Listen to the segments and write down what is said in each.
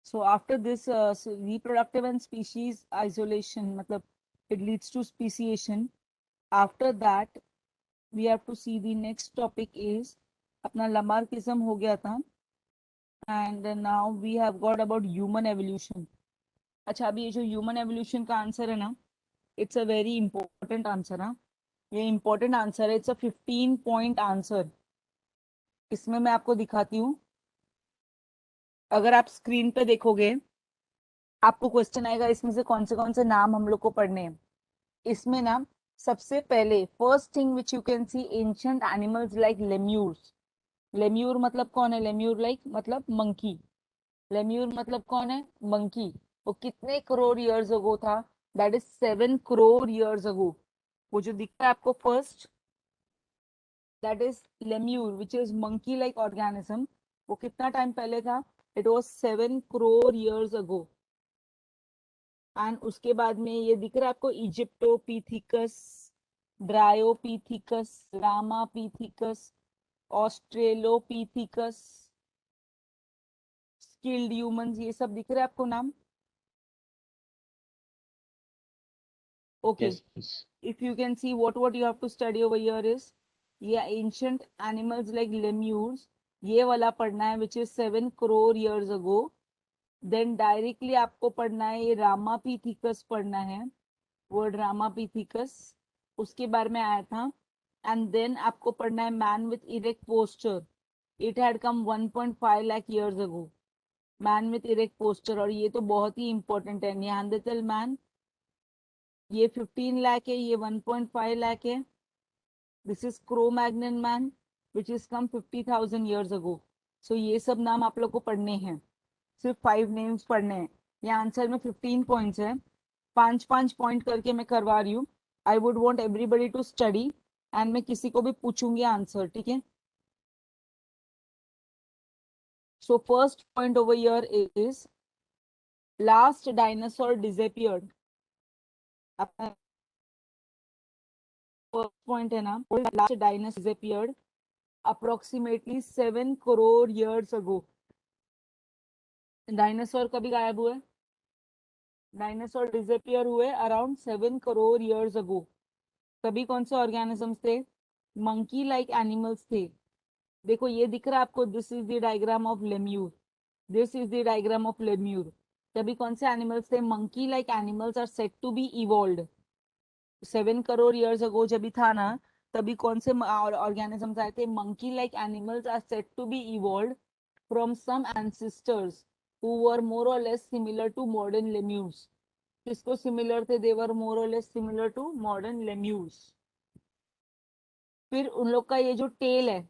So after this reproductive and species isolation, matlab it leads to speciation. After that we have to see the next topic is अपना Lamarckism हो गया था, and now we have got about human evolution. अच्छा, अभी ये जो human evolution का answer है ना, it's a very important answer. हाँ, ये इंपॉर्टेंट आंसर है, इट्स अ 15 पॉइंट आंसर। इसमें मैं आपको दिखाती हूँ। अगर आप स्क्रीन पे देखोगे आपको क्वेश्चन आएगा इसमें से कौन से नाम हम लोग को पढ़ने हैं। इसमें ना सबसे पहले first thing which you can see ancient animals like lemurs. Lemur मतलब कौन है? लेम्यूर लाइक मतलब मंकी। लेम्यूर मतलब कौन है? मंकी। वो कितने करोड़ इयर्स अगो था? दैट इज 7 करोड़ इयर्स अगो। वो जो दिखता है आपको first, that is lemur which is monkey like organism. वो कितना टाइम पहले था? It was 7 crore years ago. And उसके बाद में ये दिख रहा है आपको इजिप्टोपीथिकस, ड्रायोपीथिकस, रामापीथिकस, ऑस्ट्रेलोपीथिकस, स्किल्ड ह्यूमंस, ये सब दिख रहे हैं आपको नाम? Okay, Yes. if you can see what you have to study over here is ये ancient animals like lemurs, ये वाला पढ़ना है which is 7 crore years ago. Then directly आपको पढ़ना है ये रामापीथिकस पढ़ना है, वर्ड रामापीथिकस उसके बारे में आया था। एंड देन आपको पढ़ना है man with erect posture, it had come 1.5 lakh years ago. Man with erect posture, और ये तो बहुत ही इंपॉर्टेंट है। नियांडरथल मैन, ये 15 लाख है, ये 1.5 लाख है। This is Cro-Magnon man which is come 50,000 years ago. सो ये सब नाम आप लोग को पढ़ने हैं, सिर्फ 5 नेम्स पढ़ने हैं। ये आंसर में 15 पॉइंट्स है, 5-5 पॉइंट करके मैं करवा रही हूँ। I would want everybody to study, and मैं किसी को भी पूछूंगी आंसर, ठीक है? So first point over here is last dinosaur disappeared. First point है ना, last dinosaur disappeared approximately 7 crore years ago. Dinosaur कभी गायब हुए? डायनासोर डिसअपियर हुए अराउंड 7 करोड़ years ago. तभी कौन से ऑर्गेनिजम्स थे? मंकी लाइक एनिमल्स थे। देखो ये दिख रहा है आपको, this is the diagram of lemur, this is the diagram of lemur. तभी कौन से एनिमल्स थे? Monkey like animals are set to be evolved 7 crore years ago। जब भी था ना, तभी कौन से ऑर्गेनिजम्स आए थे? Monkey like animals are set to be evolved from some ancestors who were more or less similar to modern lemurs. किसको सिमिलर थे? they were more or less similar to modern lemurs. फिर उन लोग का ये जो टेल है,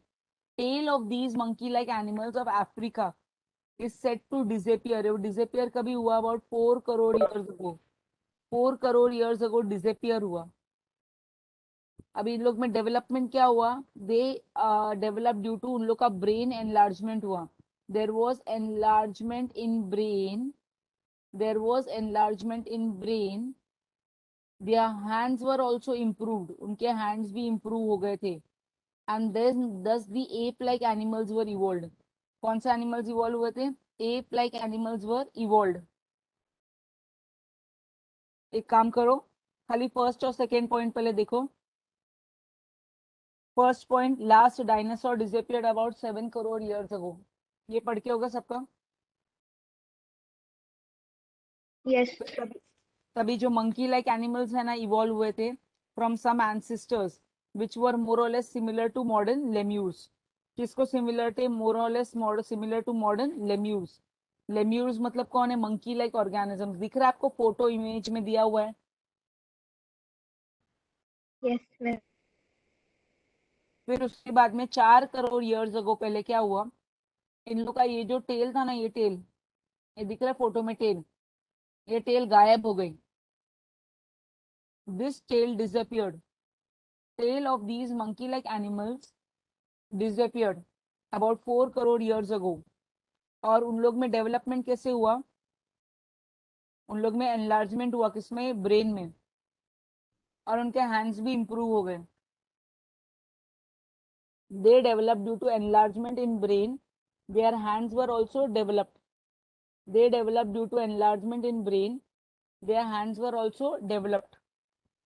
tail of these monkey like animals of Africa is set to disappear. वो डिसअपियर कभी हुआ? About 4 crore years ago। 4 crore years ago disappear हुआ। अभी इन लोग में डेवलपमेंट क्या हुआ? दे डेवलप ड्यू टू उन लोग का ब्रेन एनलार्जमेंट हुआ। There was enlargement in brain, there was enlargement in brain, their hands were also improved, उनके hands भी improve हो गए थे। and then thus the ape like animals were evolved. कौन से animals evolve हुए थे? ape like animals were evolved. एक काम करो, खाली फर्स्ट और सेकेंड पॉइंट पहले देखो। First point, last dinosaur disappeared about 7 crore years ago। ये पढ़ के होगा सबका? Yes. तभी जो मंकी लाइक एनिमल्स है ना, इवॉल्व हुए थे from some ancestors which were more or less similar to modern lemurs. किसको सिमिलर थे? More or less similar to modern lemurs. Lemurs मतलब कौन है? Monkey like organism. दिख रहा है आपको? फोटो इमेज में दिया हुआ है। Yes. Well. फिर उसके बाद में 4 करोड़ years ago पहले क्या हुआ? इन लोग का ये जो टेल था ना, ये टेल, ये दिख रहा है फोटो में टेल, ये टेल गायब हो गई। This tail disappeared. Tail of these monkey like animals disappeared about 4 crore years ago. और उन लोग में डेवलपमेंट कैसे हुआ? उन लोग में एनलार्जमेंट हुआ, किसमें? ब्रेन में। और उनके हैंड्स भी इंप्रूव हो गए। They develop due to enlargement in brain, their hands were also developed. They developed due to enlargement in brain. Their hands were also developed.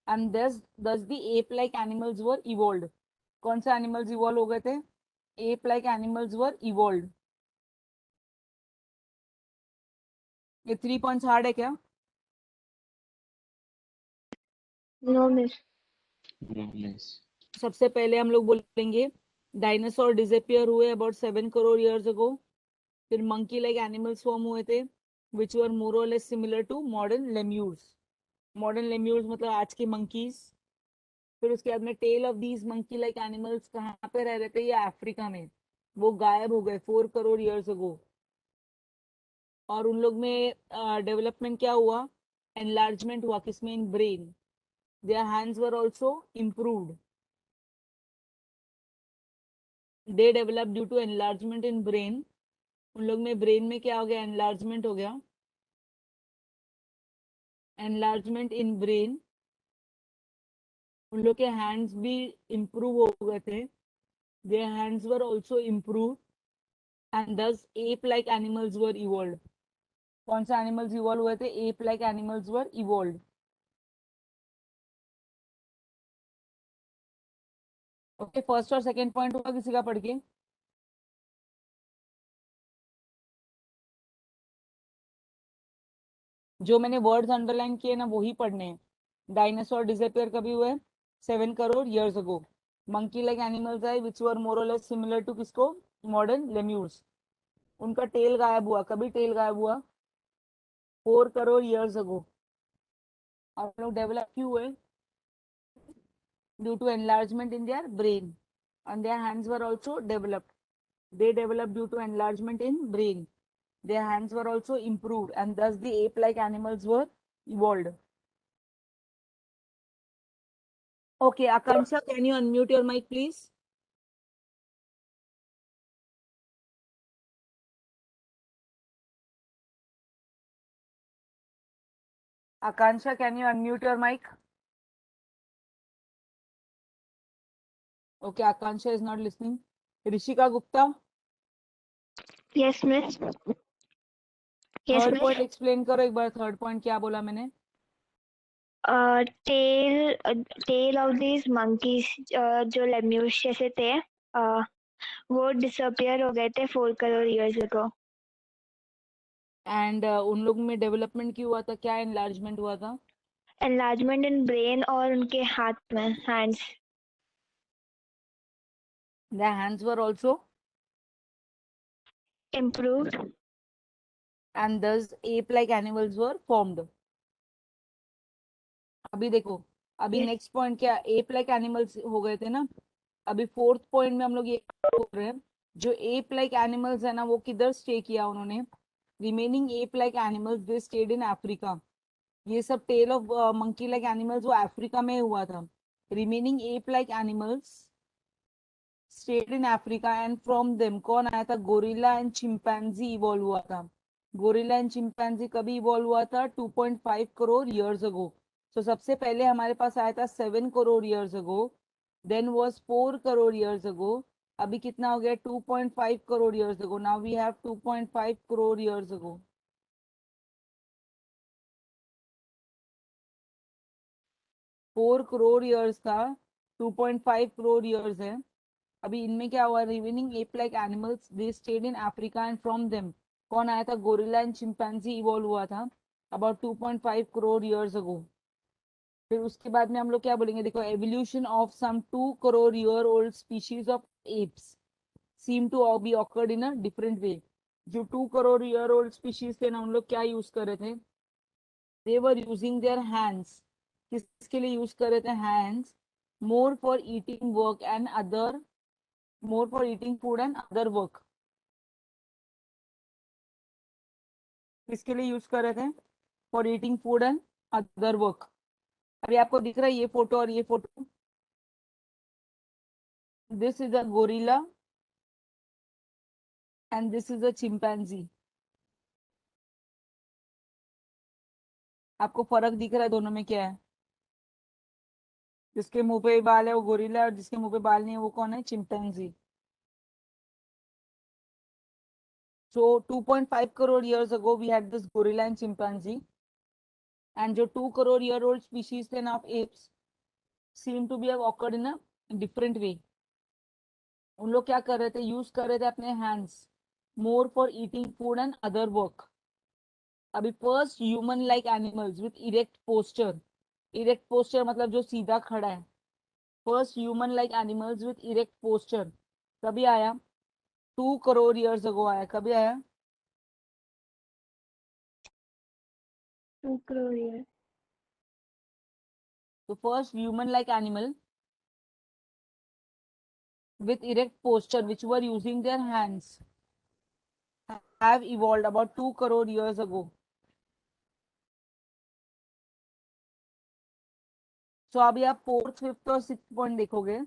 And thus the ape-like animals were evolved. कौन से animals evolve हो गए थे? Ape-like animals were evolved. ये 3 points hard है क्या? No, miss. No, miss. सबसे पहले हम लोग बोलेंगे डायनासोर डिसअपियर हुए अबाउट 7 करोड़ इयर्स अगो. फिर मंकी लाइक एनिमल्स फॉर्म हुए थे विच were more or less similar to modern lemurs. Modern lemurs मतलब आज के मंकीज. फिर उसके बाद में tail of these monkey like animals कहाँ पे रह रहे थे? ये अफ्रीका में. वो गायब हो गए 4 करोड़ इयर्स अगो. और उन लोग में डेवलपमेंट क्या हुआ? एनलार्जमेंट हुआ. किसमें? In brain. Their hands were also improved. They develop due to enlargement in brain. उन लोग में ब्रेन में क्या हो गया? एनलार्जमेंट हो गया. Enlargement in brain. उन लोग के हैंड्स भी इम्प्रूव हो गए थे. Their hands were also improve and this ape like animals were evolve. कौन से एनिमल्स इवॉल्व हुए थे? Ape like animals were evolve. Okay, first और सेकंड पॉइंट हुआ किसी का पढ़ के? जो मैंने वर्ड्स अंडरलाइन किए ना वही पढ़ने हैं. डायनासोर डिसअपियर कभी हुए? 7 करोड़ इयर्स अगो. मंकी लाइक एनिमल्स आए विच were more or less similar to किसको? Modern lemurs. उनका टेल गायब हुआ. कभी टेल गायब हुआ? 4 करोड़ इयर्स अगो. आप लोग डेवलप क्यों हुए? Due to enlargement in their brain and their hands were also developed. They developed due to enlargement in brain. Their hands were also improved and thus the ape-like animals were evolved. Okay, Akansha, can you unmute your mic, please? Akansha, can you unmute your mic? Okay, Akansha is not listening. Rishika Gupta, Yes, miss. Yes, third miss. Point explain करो एक बार. Third point क्या बोला मैंने? Tail of these monkeys जो lemurs जैसे थे वो disappear हो गए थे 4 करोड़ इयर्स अगो. एंड उन लोग में डेवलपमेंट क्यों हुआ था? क्या एनलार्जमेंट हुआ था? एनलार्जमेंट इन ब्रेन और उनके हाथ में hands. Their hands were also improved. and thus ape-like animals were formed. अभी देखो, अभी Yes. नेक्स्ट पॉइंट क्या? एप लाइक एनिमल्स हो गए थे ना. अभी फोर्थ पॉइंट में हम लोग ये बोल रहे हैं जो एप लाइक एनिमल्स है ना वो किधर स्टे किया उन्होंने? Remaining ape like animals they stayed in Africa. ये सब tail of monkey like animals वो अफ्रीका में हुआ था. Remaining ape like animals stayed in Africa and from them कौन आया था? गोरिल्ला एंड चिंपैंजी इवॉल्व हुआ था. गोरिल्ला एंड चिंपैंजी कभी इवॉल्व हुआ था? 2.5 करोड़ इयर्स अगो. तो सबसे पहले हमारे पास आया था 7 crore years ago. Then was 4 crore years ago. अभी कितना हो गया? 2.5 crore years ago. Now we have 2.5 crore years ago. 4 crore years था, 2.5 करोड़ इयर्स है. अभी इनमें क्या हुआ? Remaining ape like animals they stayed in Africa and from them कौन आया था? गोरिल्ला एंड चिंपैंजी इवॉल्व हुआ था अबाउट 2.5 करोड़ इयर्स अगो. फिर उसके बाद में हम लोग क्या बोलेंगे? देखो, evolution of some 2 crore year old species of apes seem to be awkward in a different way. जो 2 करोड़ ईयर ओल्ड स्पीशीज थे ना उन लोग क्या यूज कर रहे थे? दे वर यूजिंग देयर हैंड्स. किसके लिए यूज कर रहे थे? Hands. More for eating work and other more for eating food and other work. किसके लिए यूज कर रहे थे? For eating food and other work. अभी आपको दिख रहा है ये फोटो और ये photo? This is a gorilla and this is a chimpanzee. आपको फर्क दिख रहा है दोनों में क्या है? जिसके मुंह पे बाल है वो गोरिल्ला है और जिसके मुंह पे बाल नहीं है वो कौन है? Chimpanzee. So 2.5 crore years ago we had this gorilla and chimpanzee, and जो 2 crore year old species थे ना of apes seem to be have occurred in a different way. उन लोग क्या कर रहे थे, यूज कर रहे थे अपने hands more for eating food and other work. अभी first human like animals with erect posture, erect posture मतलब जो सीधा खड़ा है, first human like animals with erect posture कभी आया? 2 करोड़ years ago आया. कभी आया? 2 crore years. तो first human like animal with erect posture which were using their hands have evolved about 2 crore years ago. So अभी आप फोर्थ फिफ्थ और six point देखोगे.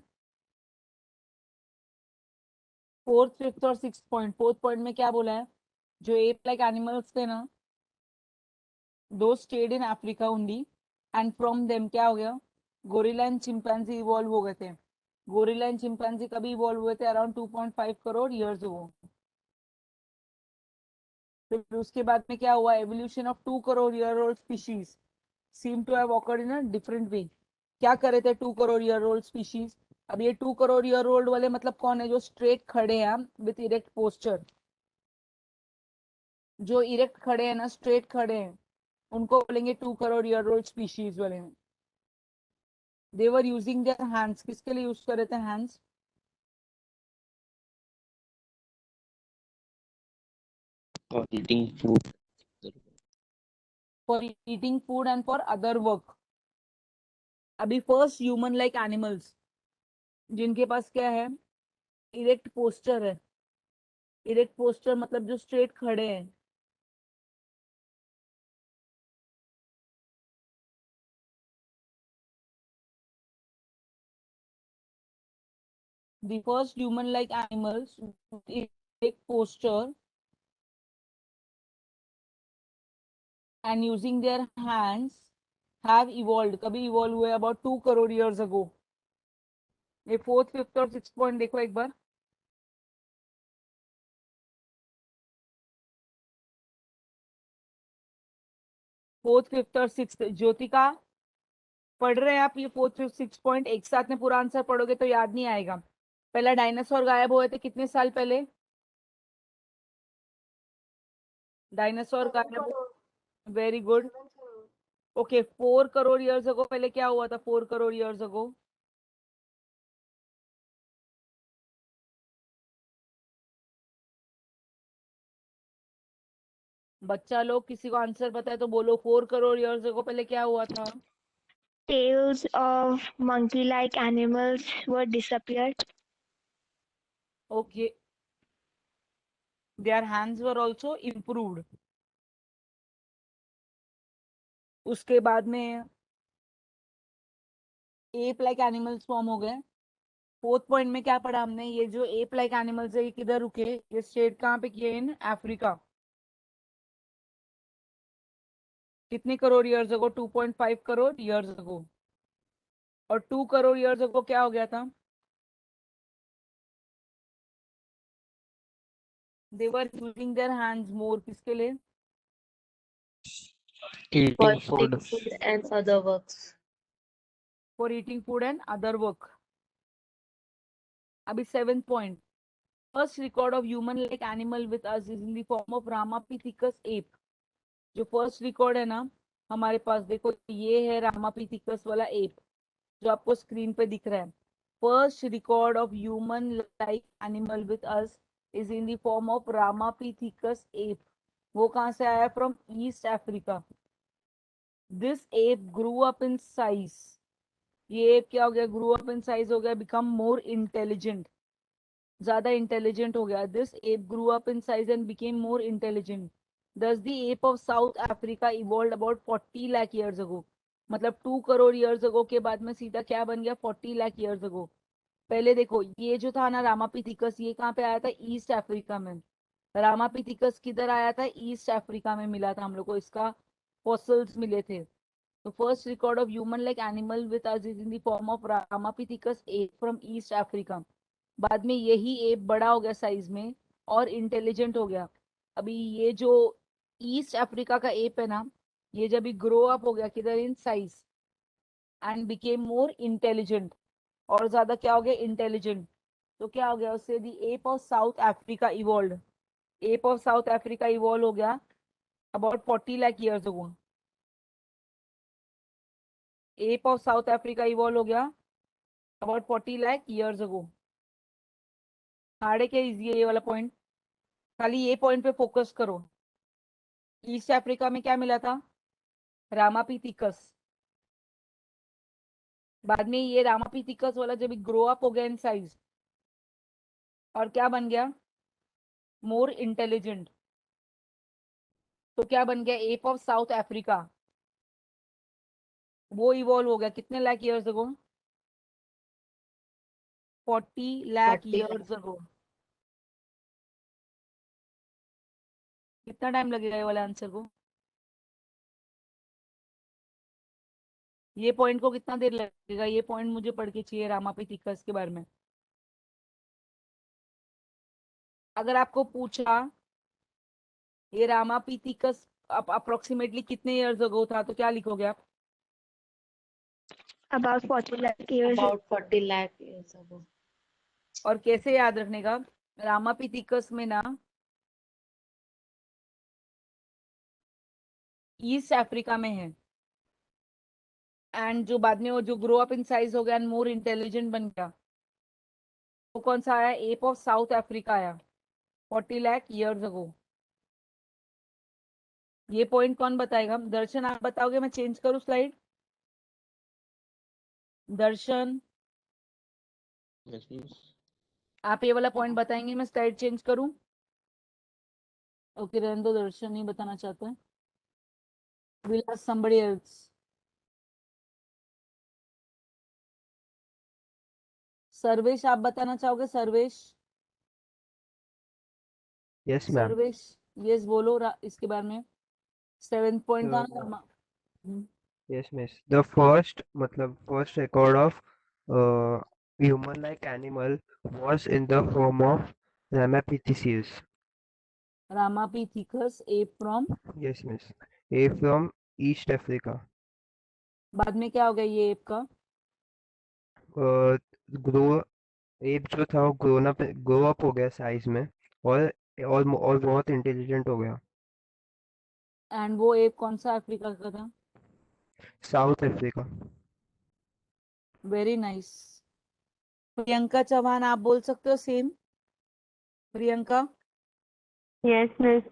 फोर्थ फिफ्थ और सिक्स पॉइंट, फोर्थ पॉइंट में क्या बोला है, जो एप लाइक एनिमल्स थे ना, दो state in Africa only, and from them क्या हो गया, गोरिल्ला एंड चिंपैंजी इवॉल्व हो गए थे. गोरिल्ला एंड चिंपैंजी कभी इवॉल्व हुए थे? Around 2.5 crore years ago. फिर उसके बाद में क्या हुआ, evolution of 2 crore year old species seem to have occurred in a different way. क्या करे थे 2 करोड़ year old species? अब ये 2 करोड़ year old वाले मतलब कौन है, जो स्ट्रेट खड़े हैं विथ इरेक्ट पोस्चर, जो इरेक्ट खड़े हैं ना, स्ट्रेट खड़े हैं, उनको बोलेंगे 2 करोड़ year old species वाले. दे वर यूजिंग देयर हैंड्स. किसके लिए यूज कर रहे थे hands? For eating food. For eating food and for other work. अभी फर्स्ट ह्यूमन लाइक एनिमल्स जिनके पास क्या है, इरेक्ट पोस्चर है. इरेक्ट पोस्चर मतलब जो स्ट्रेट खड़े हैं. The first human-like animals with erect posture and using their hands have evolved. कभी इवॉल्व हुए? about 2 crore years ago. ये फोर्थ फिफ्थ और सिक्स पॉइंट देखो एक बार. फोर्थ फिफ्थ और सिक्स, ज्योतिका पढ़ रहे हैं आप ये फोर्थ फिफ्थ सिक्स पॉइंट एक साथ में? पूरा आंसर पढ़ोगे तो याद नहीं आएगा. पहला डायनासोर गायब हुए थे कितने साल पहले? डायनासोर गायब. Very good. Okay, 4 crore years ago पहले क्या हुआ था? 4 करोड़ years ago बच्चा लोग किसी को आंसर पता है तो बोलो. 4 करोड़ years ago पहले क्या हुआ था? Tails of monkey-like animals were disappeared. Okay, their hands were also improved. उसके बाद में एप लाइक एनिमल्स फॉर्म हो गए. फोर्थ पॉइंट में क्या पढ़ा हमने, ये जो एप लाइक एनिमल्स है ये किधर रुके, ये स्टेट कहाँ पे किए? In Africa. कितने crore years ago? 2.5 crore years ago. और 2 करोड़ years ago क्या हो गया था? They were using their hands more. किसके लिए? Eating food. food and other works. For eating food and other work. अभी seventh point, first record of human like animal with us is in the form of Ramapithecus ape. जो first record है ना हमारे पास, देखो ये है Ramapithecus वाला app जो आपको स्क्रीन पे दिख रहा है. First record of human like animal with us is in the form of Ramapithecus app. वो कहाँ से आया? From east Africa. This app grew up in size. ये एप क्या हो गया? ग्रू अप इन साइज हो गया, बिकम मोर इंटेलिजेंट, ज्यादा इंटेलिजेंट हो गया. This app grew up in size and became more intelligent. Thus the ape of South Africa evolved about 40 lakh years ago. मतलब 2 करोड़ years ago के बाद में सीधा क्या बन गया? 40 lakh years ago. पहले देखो ये जो था ना रामापिथिकस, ये कहाँ पे आया था? ईस्ट अफ्रीका में. रामापिथिकस किधर आया था? ईस्ट अफ्रीका में मिला था हम लोग को, इसका फॉसिल्स मिले थे. तो first record of human like animal with us is in the form of Ramapithecus app from east Africa. बाद में यही एप बड़ा हो गया साइज में और इंटेलिजेंट हो गया. अभी ये जो ईस्ट अफ्रीका का एप है ना, ये जब ग्रो अप हो गया किधर इन size and became more intelligent, और ज्यादा क्या हो गया इंटेलिजेंट, तो क्या हो गया उससे the ape of South Africa evolve, ape of South Africa evolve हो गया about 40 lakh years ago, ape of South Africa evolve हो गया about 40 lakh years ago. Hard है क्या इजी है ये वाला पॉइंट? खाली ये पॉइंट पे फोकस करो। ईस्ट अफ्रीका में क्या मिला था? रामापिथिकस। बाद में ये रामापिथिकस वाला जब ग्रो अप हो गया इन साइज और क्या बन गया मोर इंटेलिजेंट, तो क्या बन गया एप ऑफ साउथ अफ्रीका, वो इवॉल्व हो गया कितने लाख ईयर्स अगो? 40 लाख 40 ईयर्स अगो। कितना टाइम लगेगा ये वाले आंसर को? ये पॉइंट को कितना देर लगेगा? ये पॉइंट मुझे पढ़ के चाहिए रामापिथिकस के बारे में। अगर आपको पूछा ये रामापिथिकस अप्रोक्सीमेटली कितने इयर्स अगो था, तो क्या लिखोगे आप? About 40 lakh years. About 40 lakh years ago. और कैसे याद रखने का? रामापिथिकस में ना ईस्ट अफ्रीका में है, एंड जो बाद में वो जो ग्रो अप इन साइज हो गया एंड मोर इंटेलिजेंट बन गया, वो कौन सा आया? एप ऑफ साउथ अफ्रीका आया 40 लाख ईयर्स अगो। ये पॉइंट कौन बताएगा? दर्शन आप बताओगे? मैं चेंज करूँ स्लाइड? दर्शन Yes, miss. आप ये वाला पॉइंट बताएंगे, मैं स्लाइड चेंज करूं? ओके रहने दो, दर्शन नहीं बताना चाहते हैं। Will ask somebody else. Sarvesh आप बताना चाहोगे? Sarvesh, Yes, ma'am. Sarvesh yes बोलो इसके बारे में। 7th पॉइंट था Uh, ना? yes, miss. The first, first record of human-like animal was in the form of Ramapithecus. Ramapithecus app from, Yes, miss. A from East Africa. बाद में क्या हो गया ये एप का? ग्रो एप जो था वो ग्रो अप हो गया साइज में, और और बहुत इंटेलिजेंट हो गया। एंड वो एप कौन सा अफ्रीका का था? South Africa. Very nice. Priyanka Chauhan आप बोल सकते हो सेम? Priyanka Yes, miss.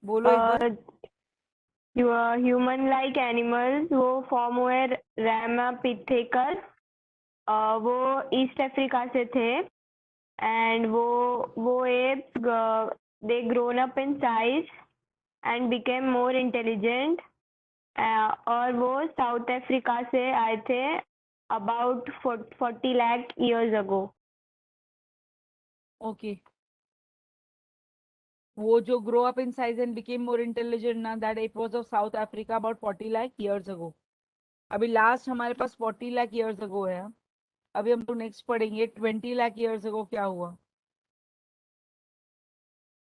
बोलो एक बार। ह्यूमन लाइक एनिमल्स वो फॉर्म हुए रैमापिथेकस, वो ईस्ट अफ्रीका से थे, एंड वो apes they grown up in size and became more intelligent, और वो साउथ अफ्रीका से आए थे about 40 lakh years ago. Okay, वो जो grow up in size and became more intelligent ना, that it was of South Africa about 40 lakh years ago. अभी last हमारे पास 40 लाख ईयर्स अगो है। अभी हम लोग नेक्स्ट पढ़ेंगे 20 लाख ईयर्स अगो क्या हुआ।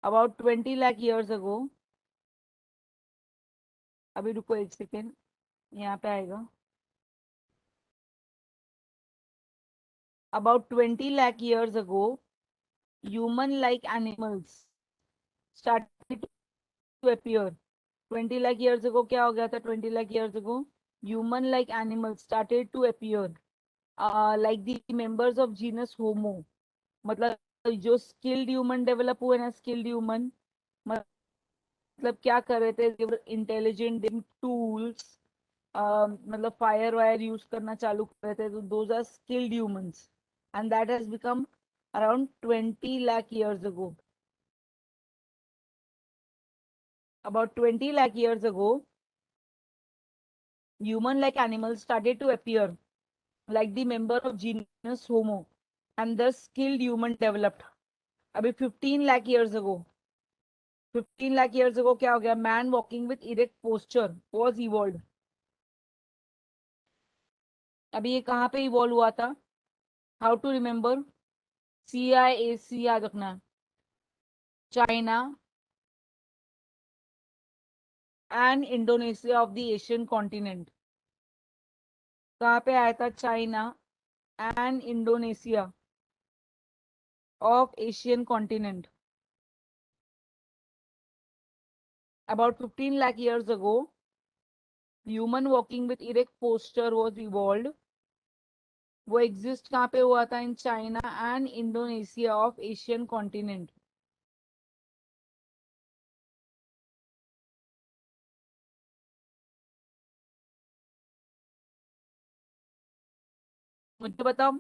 अबाउट 20 लाख ईयर्स अगो, अभी रुको एक सेकेंड, यहाँ पे आएगा। About 20 lakh years ago, human-like animals started to appear. 20 lakh years ago क्या हो गया था? 20 lakh years ago, human-like animals started to appear, like the members of genus Homo. मतलब जो skilled human develop हुए ना, skilled human मतलब क्या कर रहे थे? इंटेलिजेंट टूल्स, मतलब फायर वायर यूज करना चालू कर रहे थे, तो those are skilled humans, and that has become around 20 lakh years ago. About 20 lakh years ago, human like animals started to appear like the member of genus Homo, and thus skilled human developed. अभी 15 lakh years ago, 15 lakh years ago क्या हो गया? Man walking with erect posture was evolved. अभी ये कहाँ पे evolve हुआ था? How to remember? CIAC याद रखना। China, and Indonesia of the Asian continent. कहाँ पे आया था? China and Indonesia of Asian continent. About 15 lakh years ago, human walking with erect posture was evolved. वो exist कहाँ पे हुआ था? In China and Indonesia of Asian continent. मुझे बताओ,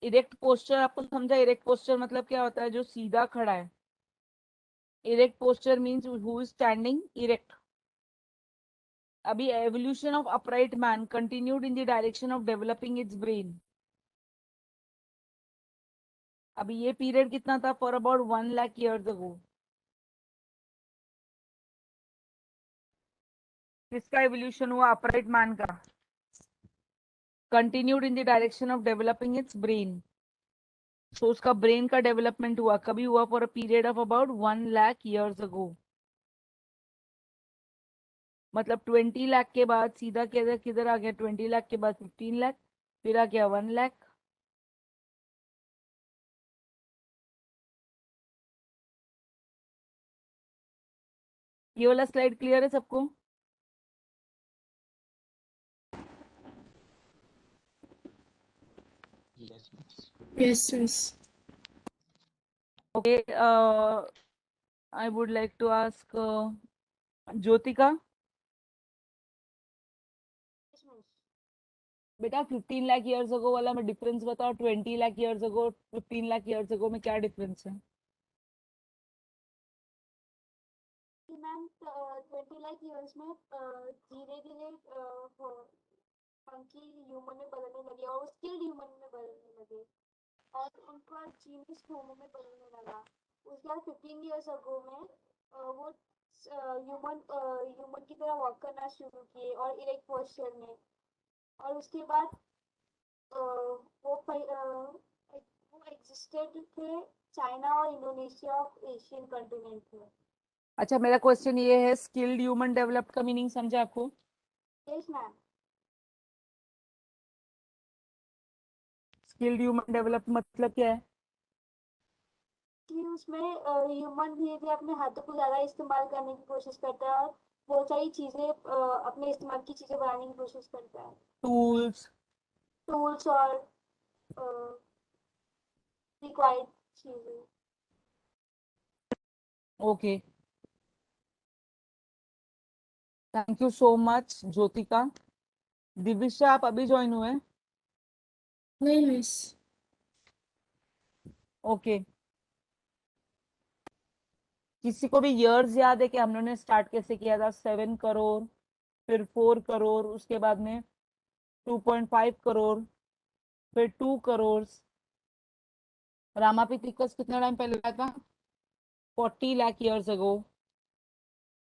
इरेक्ट पोस्चर आपको समझा? इरेक्ट पोस्चर मतलब क्या होता है? जो सीधा खड़ा है। Erect posture means who is standing erect. अभी evolution of upright man continued in the direction of developing its brain. अभी ये पीरियड कितना था? For about 1 lakh years ago. किसका एवोल्यूशन हुआ? अपराइट मैन का। Continued in the direction of developing its brain. तो उसका ब्रेन का डेवलपमेंट हुआ कभी हुआ? For a period of about 1 lakh years ago. मतलब 20 लाख के बाद सीधा किधर किधर आ गया? 20 लाख के बाद 15 लाख, फिर आ गया 1 लाख। ये वाला स्लाइड क्लियर है सबको? Yes, miss. Yes, miss. Okay, I would like to ask Jyotika. बेटा 15 लाख ईयर्स अगो वाला में डिफरेंस बताओ। 20 लाख ईयर्स अगो, 15 लाख ईयर्स अगो में क्या डिफरेंस है? मैम 20 लाख ईयर्स में धीरे धीरे मंकी ह्यूमन में बदलने लगे और स्किल्ड ह्यूमन में बदलने लगे और उनका जीनस होमो में बदलने लगा। उसके बाद 15 ईयर्स अगो में वो ह्यूमन की तरह वॉक करना शुरू किए और इरेक्ट पोस्चर में। और उसके बाद वो एग्जिस्टेड थे चाइना और इंडोनेशिया ऑफ एशियन कॉन्टिनेंट में। अच्छा, मेरा क्वेश्चन ये है, स्किल्ड ह्यूमन डेवलप्ड का मीनिंग समझा आपको? Yes ma'am. Skilled human developed मतलब क्या है? कि उसमें ह्यूमन धीरे धीरे अपने हाथों को ज्यादा इस्तेमाल करने की कोशिश करता है और बहुत सारी चीजें अपने इस्तेमाल की चीजें बनाने की कोशिश करता है। टूल्स टूल्स और रिक्वायर्ड चीजें। Okay, thank you so much Jyotika. Divisha, आप अभी ज्वाइन हुए? नहीं, मिस। ओके, किसी को भी इयर्स याद है कि हम लोगों ने स्टार्ट कैसे किया था? 7 करोड़, फिर 4 करोड़, उसके बाद में 2.5 करोड़, फिर 2 करोड़। रामापिथिकस कितना टाइम पहले आया था? 40 लाख ईयर्स अगो।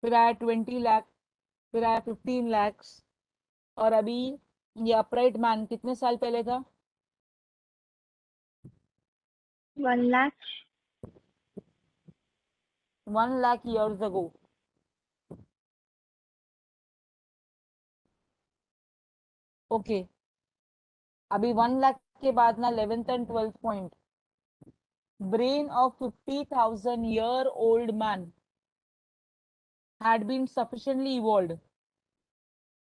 फिर आया 20 लाख, फिर आया 15 lakhs, और अभी ये अपराइट मैन कितने साल पहले था? 1 lakh. 1 lakh years ago. Okay, अभी 1 लाख के बाद ना 11th and 12th point, brain of 50,000-year-old man had been sufficiently evolved।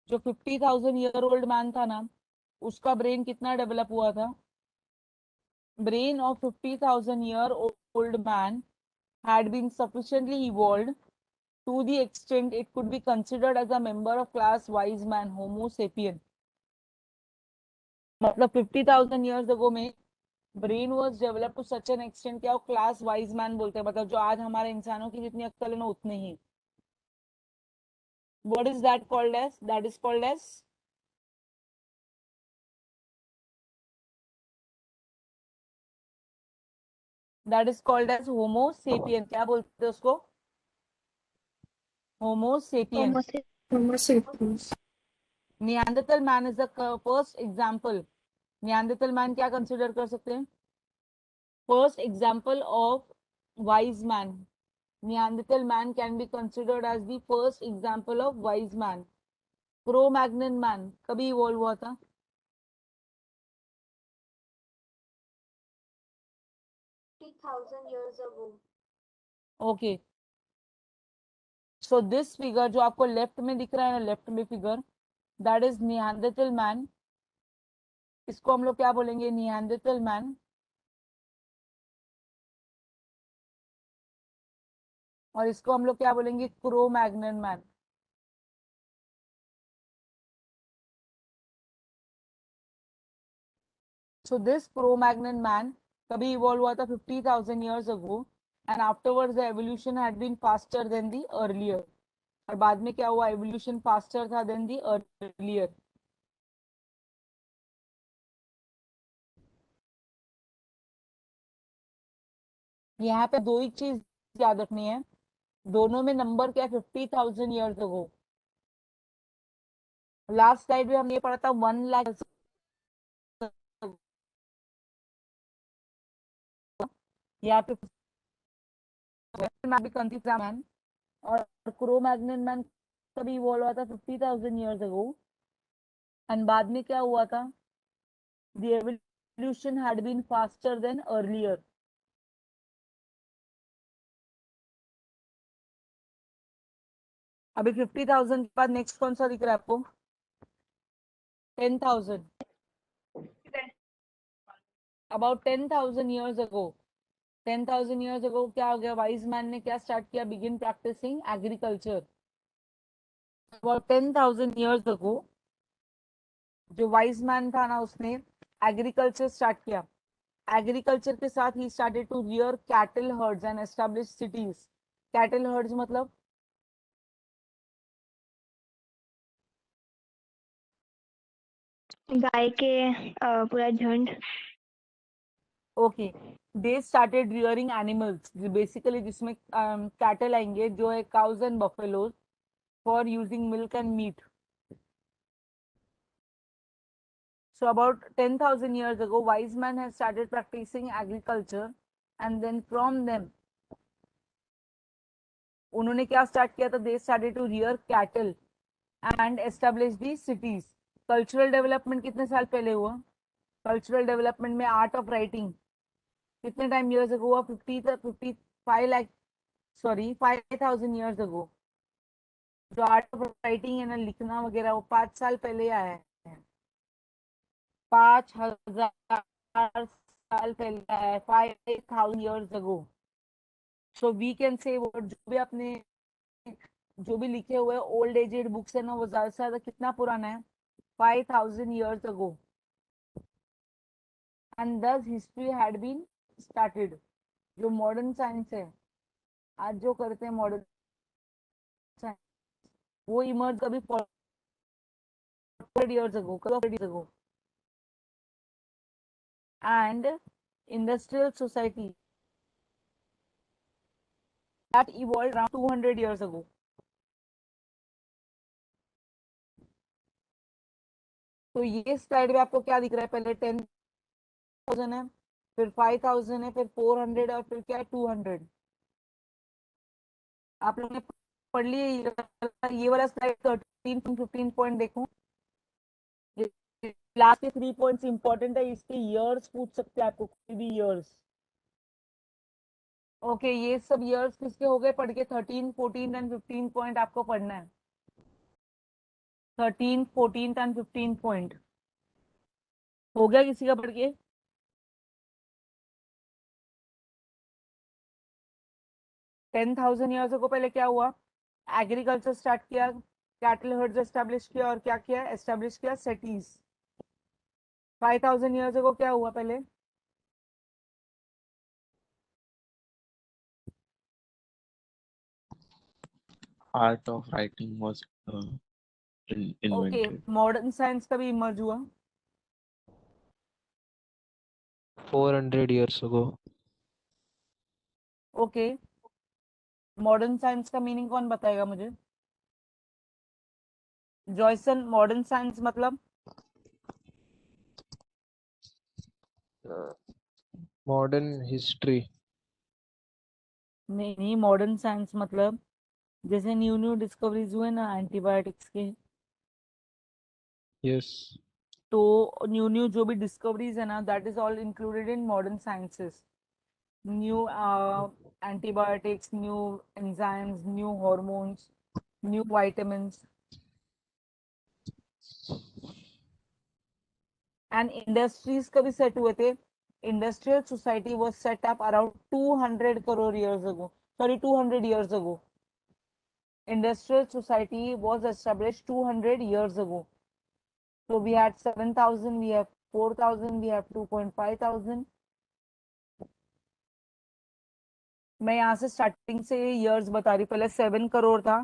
जो 50,000-year-old man था ना, उसका ब्रेन कितना डेवलप हुआ था? brain of 50,000-year-old man had been sufficiently evolved to the extent it could be considered as a member of class wise man, homo sapien। मतलब 50,000 years ago में brain was develop to such an extent, क्या class wise man बोलते हैं, मतलब जो आज हमारे इंसानों की जितनी अक्ल है ना उतनी ही। What is that called as? That is called as Homo sapien. क्या बोलते हैं उसको? Homo sapien. Homo sapiens. Homo sapiens. Neanderthal man is the first example. Neanderthal man क्या कंसिडर कर सकते हैं? First example of wise man. Neanderthal man can be considered as the first example of wise man. Cro-Magnon man कभी evolve हुआ था? 50,000 years ago. Okay, so this figure जो आपको left में दिख रहा है ना, लेफ्ट में फिगर, दैट इज नियांderthal मैन. इसको हम लोग क्या बोलेंगे? नियांderthal मैन. और इसको हम लोग क्या बोलेंगे? Cro-Magnon man. So this Cro-Magnon man कभी इवॉल्व हुआ था? 50,000 years ago, and afterwards the evolution had been faster than the earlier. और बाद में क्या हुआ? evolution faster था than the earlier. यहाँ पे दो ही चीज याद रखनी है, दोनों में नंबर क्या है? 50,000 years ago. लास्ट स्लाइड में हमने ये पढ़ा था 1 लाख. यहाँ पे मैन और क्रो-मैग्नन मैन कभी इवॉल्व हुआ था? 50,000 years ago. एंड बाद में क्या हुआ था? The evolution had been faster than earlier. अभी 50,000 के बाद नेक्स्ट कौन सा दिख रहा है आपको? 10,000. About 10,000 years ago. 10,000 years ago क्या हो गया? वाइज मैन ने क्या स्टार्ट किया? Begin practising agriculture. About 10,000 years ago जो वाइज मैन था ना, उसने एग्रीकल्चर स्टार्ट किया. एग्रीकल्चर के साथ ही started to rear cattle herds and establish cities. Cattle herds मतलब गाय के पूरा झुंड. Okay. They started rearing animals, basically जिसमें कैटल आएंगे जो है cows and buffaloes, for using milk and meat. So about 10,000 years ago, wise men had started practicing agriculture, and then from them, उन्होंने क्या स्टार्ट किया था? They started to rear cattle and establish the cities. Cultural development कितने साल पहले हुआ? Cultural development में art of writing कितने टाइम ईयर्स अगो हुआ? 55 लाख, सॉरी 5,000 ईयर्स अगो. जो आर्ट ऑफ राइटिंग है ना, लिखना वगैरह, वो 5 साल पहले आया है. 5,000 साल पहले आया है. 5,000 years ago. So we can say what जो भी आपने जो भी लिखे हुए ओल्ड एजेड बुक्स है ना, वो ज्यादा से ज्यादा कितना पुराना है? 5,000 years ago. And thus history had been started. जो मॉडर्न साइंस है आज जो करते हैं मॉडर्न साइंस, वो इमर्ज कभी 400 years ago, 400 years ago. And industrial society that evolved around 200 years ago. तो ये स्लाइड में आपको क्या दिख रहा है? पहले 10,000 है, फिर 5,000 है, फिर 400 और फिर क्या है? 200. आप लोगों ने पढ़ लिए ये वाला स्लाइड? 13 15 पॉइंट देखो. लास्ट के 3 पॉइंट्स इंपॉर्टेंट है, इसके ईयर्स पूछ सकते हैं आपको, कोई भी ईयर्स. ओके, ये सब ईयर्स किसके हो गए पढ़ के? 13 14 एंड 15 पॉइंट आपको पढ़ना है. 13 14 एंड 15 पॉइंट हो गया किसी का पढ़ के? 10,000 ईयर्स को पहले क्या हुआ? एग्रीकल्चर स्टार्ट किया, कैटल हर्ड्स एस्टेब्लिश किया, और क्या किया? एस्टेब्लिश किया सिटीज. 5,000 ईयर्स को क्या हुआ पहले? Art of writing was okay, invented. Modern science कभी इमर्ज हुआ? 400 years ago. Okay, modern science का मीनिंग कौन बताएगा मुझे? जॉयसन, मॉडर्न साइंस मतलब? Modern history. नहीं नहीं, मॉडर्न साइंस मतलब जैसे न्यू डिस्कवरीज हुए ना एंटीबायोटिक्स के, Yes. तो न्यू जो भी डिस्कवरीज है ना, that is all included in modern sciences. New antibiotics, new enzymes, new hormones, new vitamins. And industries कभी सेट हुए थे? Industrial society was set up around 200 crore years ago. Sorry, 200 years ago. Industrial society was established 200 years ago. So we had 7,000, we have 4,000, we have 2.5 thousand. मैं यहाँ से starting से years बता रही. पहले 7 करोड़ था,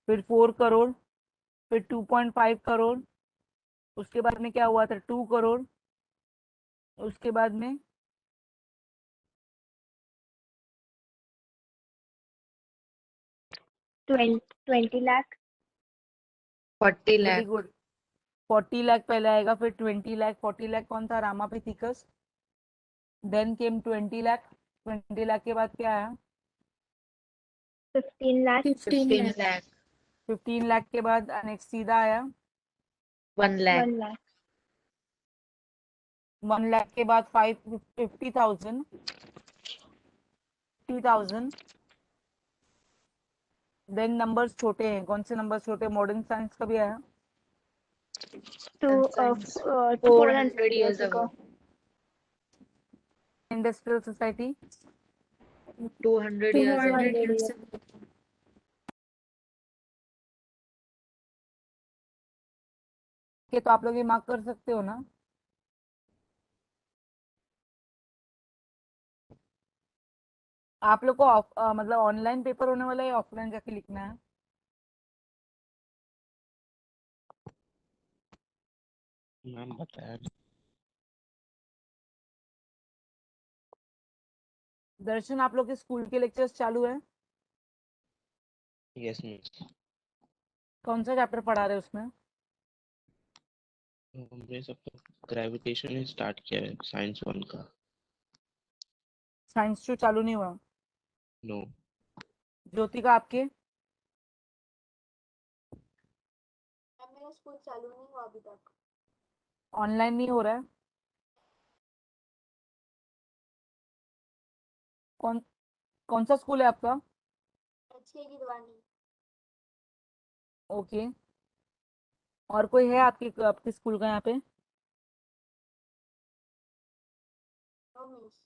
फिर 4 करोड़, फिर 2.5 करोड़, उसके बाद में क्या हुआ था? 2 करोड़, उसके बाद में 20 lakh. 40 very lakh. Good. 40 lakh पहले आएगा, फिर 20 लाख. 40 लाख कौन था? Ramapithecus. Then came 20 lakh. 20 lakh के बाद क्या आया? 15 lakh. 15 15 lakh. lakh. 15 लाख के बाद नेक्स्ट सीधा आया 1 lakh. 1 lakh. 1 लाख के बाद 50,000. 50,000. देन नंबर्स छोटे हैं. कौन से नंबर छोटे? मॉडर्न साइंस कभी आया? To Science. 400 years ago. Industrial society 200 years ago. 200 years ago. के तो आप लोग ये मार्क कर सकते हो ना? आप लोग को मतलब ऑनलाइन पेपर होने वाला है या ऑफलाइन जाके लिखना है? मैम बताया. दर्शन, आप लोग के स्कूल के लेक्चर्स चालू है? Yes, miss. कौन सा चैप्टर पढ़ा रहे हैं उसमें? हमने सब तो ग्रेविटेशन ही स्टार्ट किया है साइंस 1 का. साइंस 2 चालू नहीं हुआ? नो. ज्योति का आपके? मैम मेरा स्कूल चालू नहीं हुआ अभी तक. ऑनलाइन नहीं हो रहा है? कौन कौन सा स्कूल है आपका? अच्छी गिरवानी. ओके. और कोई है आपके आपके स्कूल का यहाँ पे? No miss.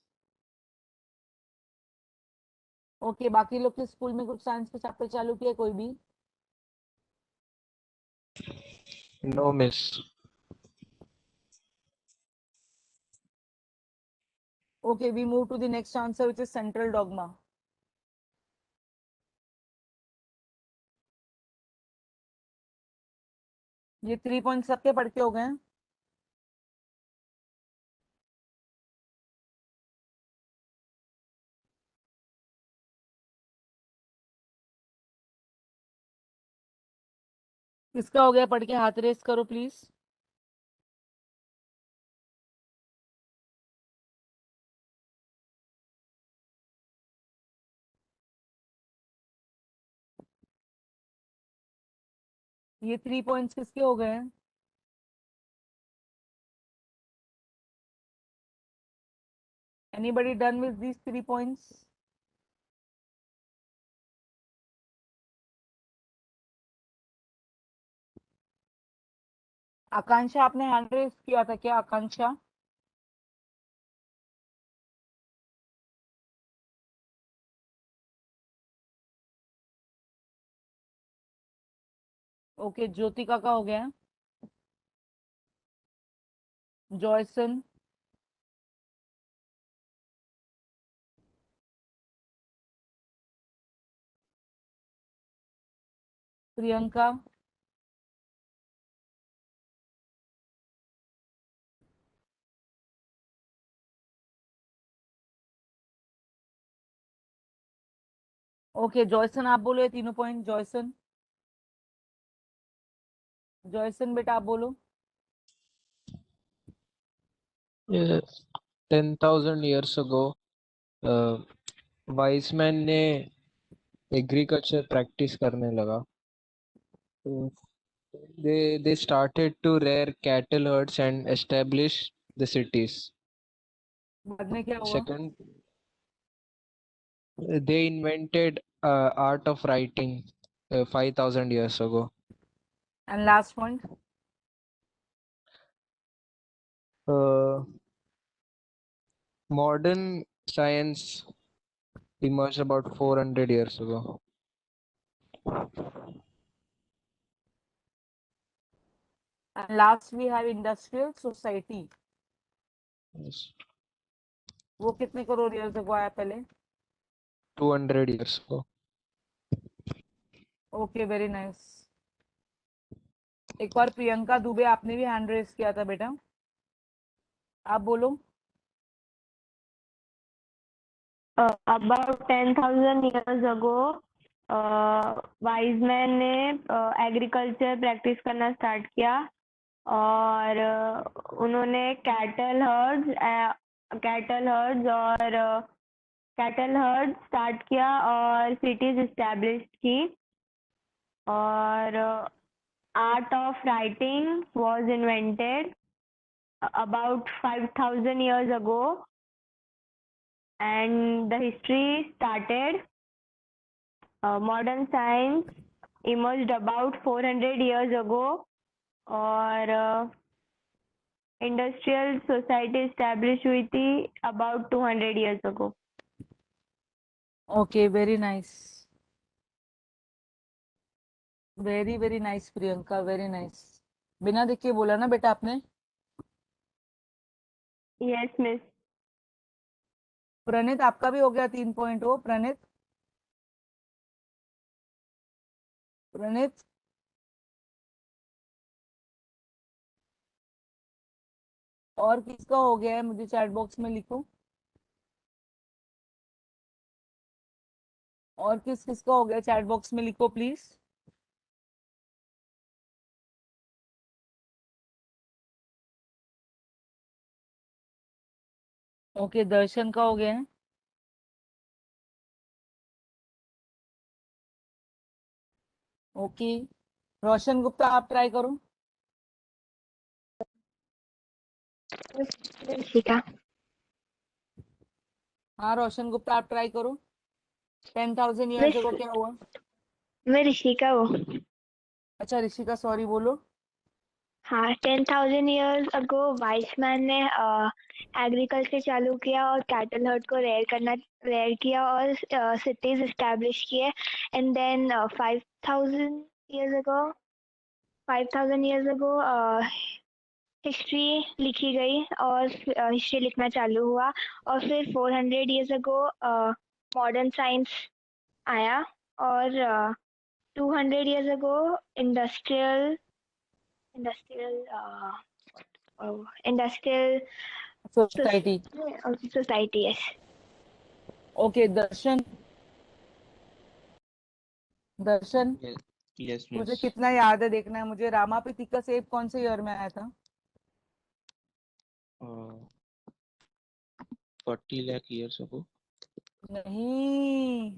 ओके. बाकी लोग के स्कूल में कुछ साइंस के चैप्टर चालू किए कोई भी? No, miss. Okay, we move to the next answer, which is central dogma. ये 3 पॉइंट सबके पढ़ के हो गए हैं? किसका हो गया पढ़ के? हाथ रेस करो प्लीज. ये 3 पॉइंट्स किसके हो गए हैं? Anybody done with these 3 points? आकांक्षा, आपने हैंड रेस किया था क्या? आकांक्षा, ओके. ज्योतिका का हो गया. जॉयसन, प्रियंका, ओके. जॉयसन आप बोलो ये तीनों पॉइंट. जॉयसन, जॉयसन बेटा आप बोलो. Yes, 10,000 years ago, uh, Wiseman ने एग्रीकल्चर प्रैक्टिस करने लगा। तो they started to rear cattle herds and establish the cities. बाद में क्या हुआ? Second, they invented art of writing 5,000 years ago. And last point. Modern science emerged about 400 years ago. And last we have industrial society. Yes. वो कितने crore years ago आया पहले? 200 years ago. Okay, very nice. एक बार प्रियंका दुबे, आपने भी hand raise किया था बेटा, आप बोलो। About 10,000 years ago, वाइजमैन ने एग्रीकल्चर प्रैक्टिस करना स्टार्ट किया और उन्होंने कैटल हर्ड्स स्टार्ट किया और सिटीज इस्टेब्लिश की और art of writing was invented about 5,000 years ago and the history started. Modern science emerged about 400 years ago और industrial society established हुई थी about 200 years ago. Okay, very nice. Very very nice Priyanka, very nice. बिना देख के बोला ना बेटा आपने? Yes, miss. प्रणित, आपका भी हो गया 3 पॉइंट हो। प्रणित, प्रणित और किसका हो गया है मुझे चैट बॉक्स में लिखो। और किसका हो गया चैट बॉक्स में लिखो प्लीज। ओके, दर्शन का हो गया है। ओके, रोशन गुप्ता आप ट्राई करो। ऋषिका। हाँ रोशन गुप्ता आप ट्राई करो। 10,000 years ago क्या हुआ? मैं ऋषिका हूँ। अच्छा ऋषिका, सॉरी बोलो। हाँ, 10,000 years ago वाइसमैन ने एग्रीकल्चर चालू किया और कैटल हर्ड को रेयर किया और सिटीज एस्टैब्लिश किए and then 5,000 years ago history लिखी गई और हिस्ट्री लिखना चालू हुआ और फिर 400 years ago मॉडर्न साइंस आया और 200 years ago industrial society. society, yes. Okay Darshan, Darshan Yes, मुझे miss. कितना याद है देखना है मुझे। रामापिथिका सेब कौन से ईयर में आया था? 40 lakh years ago. नहीं,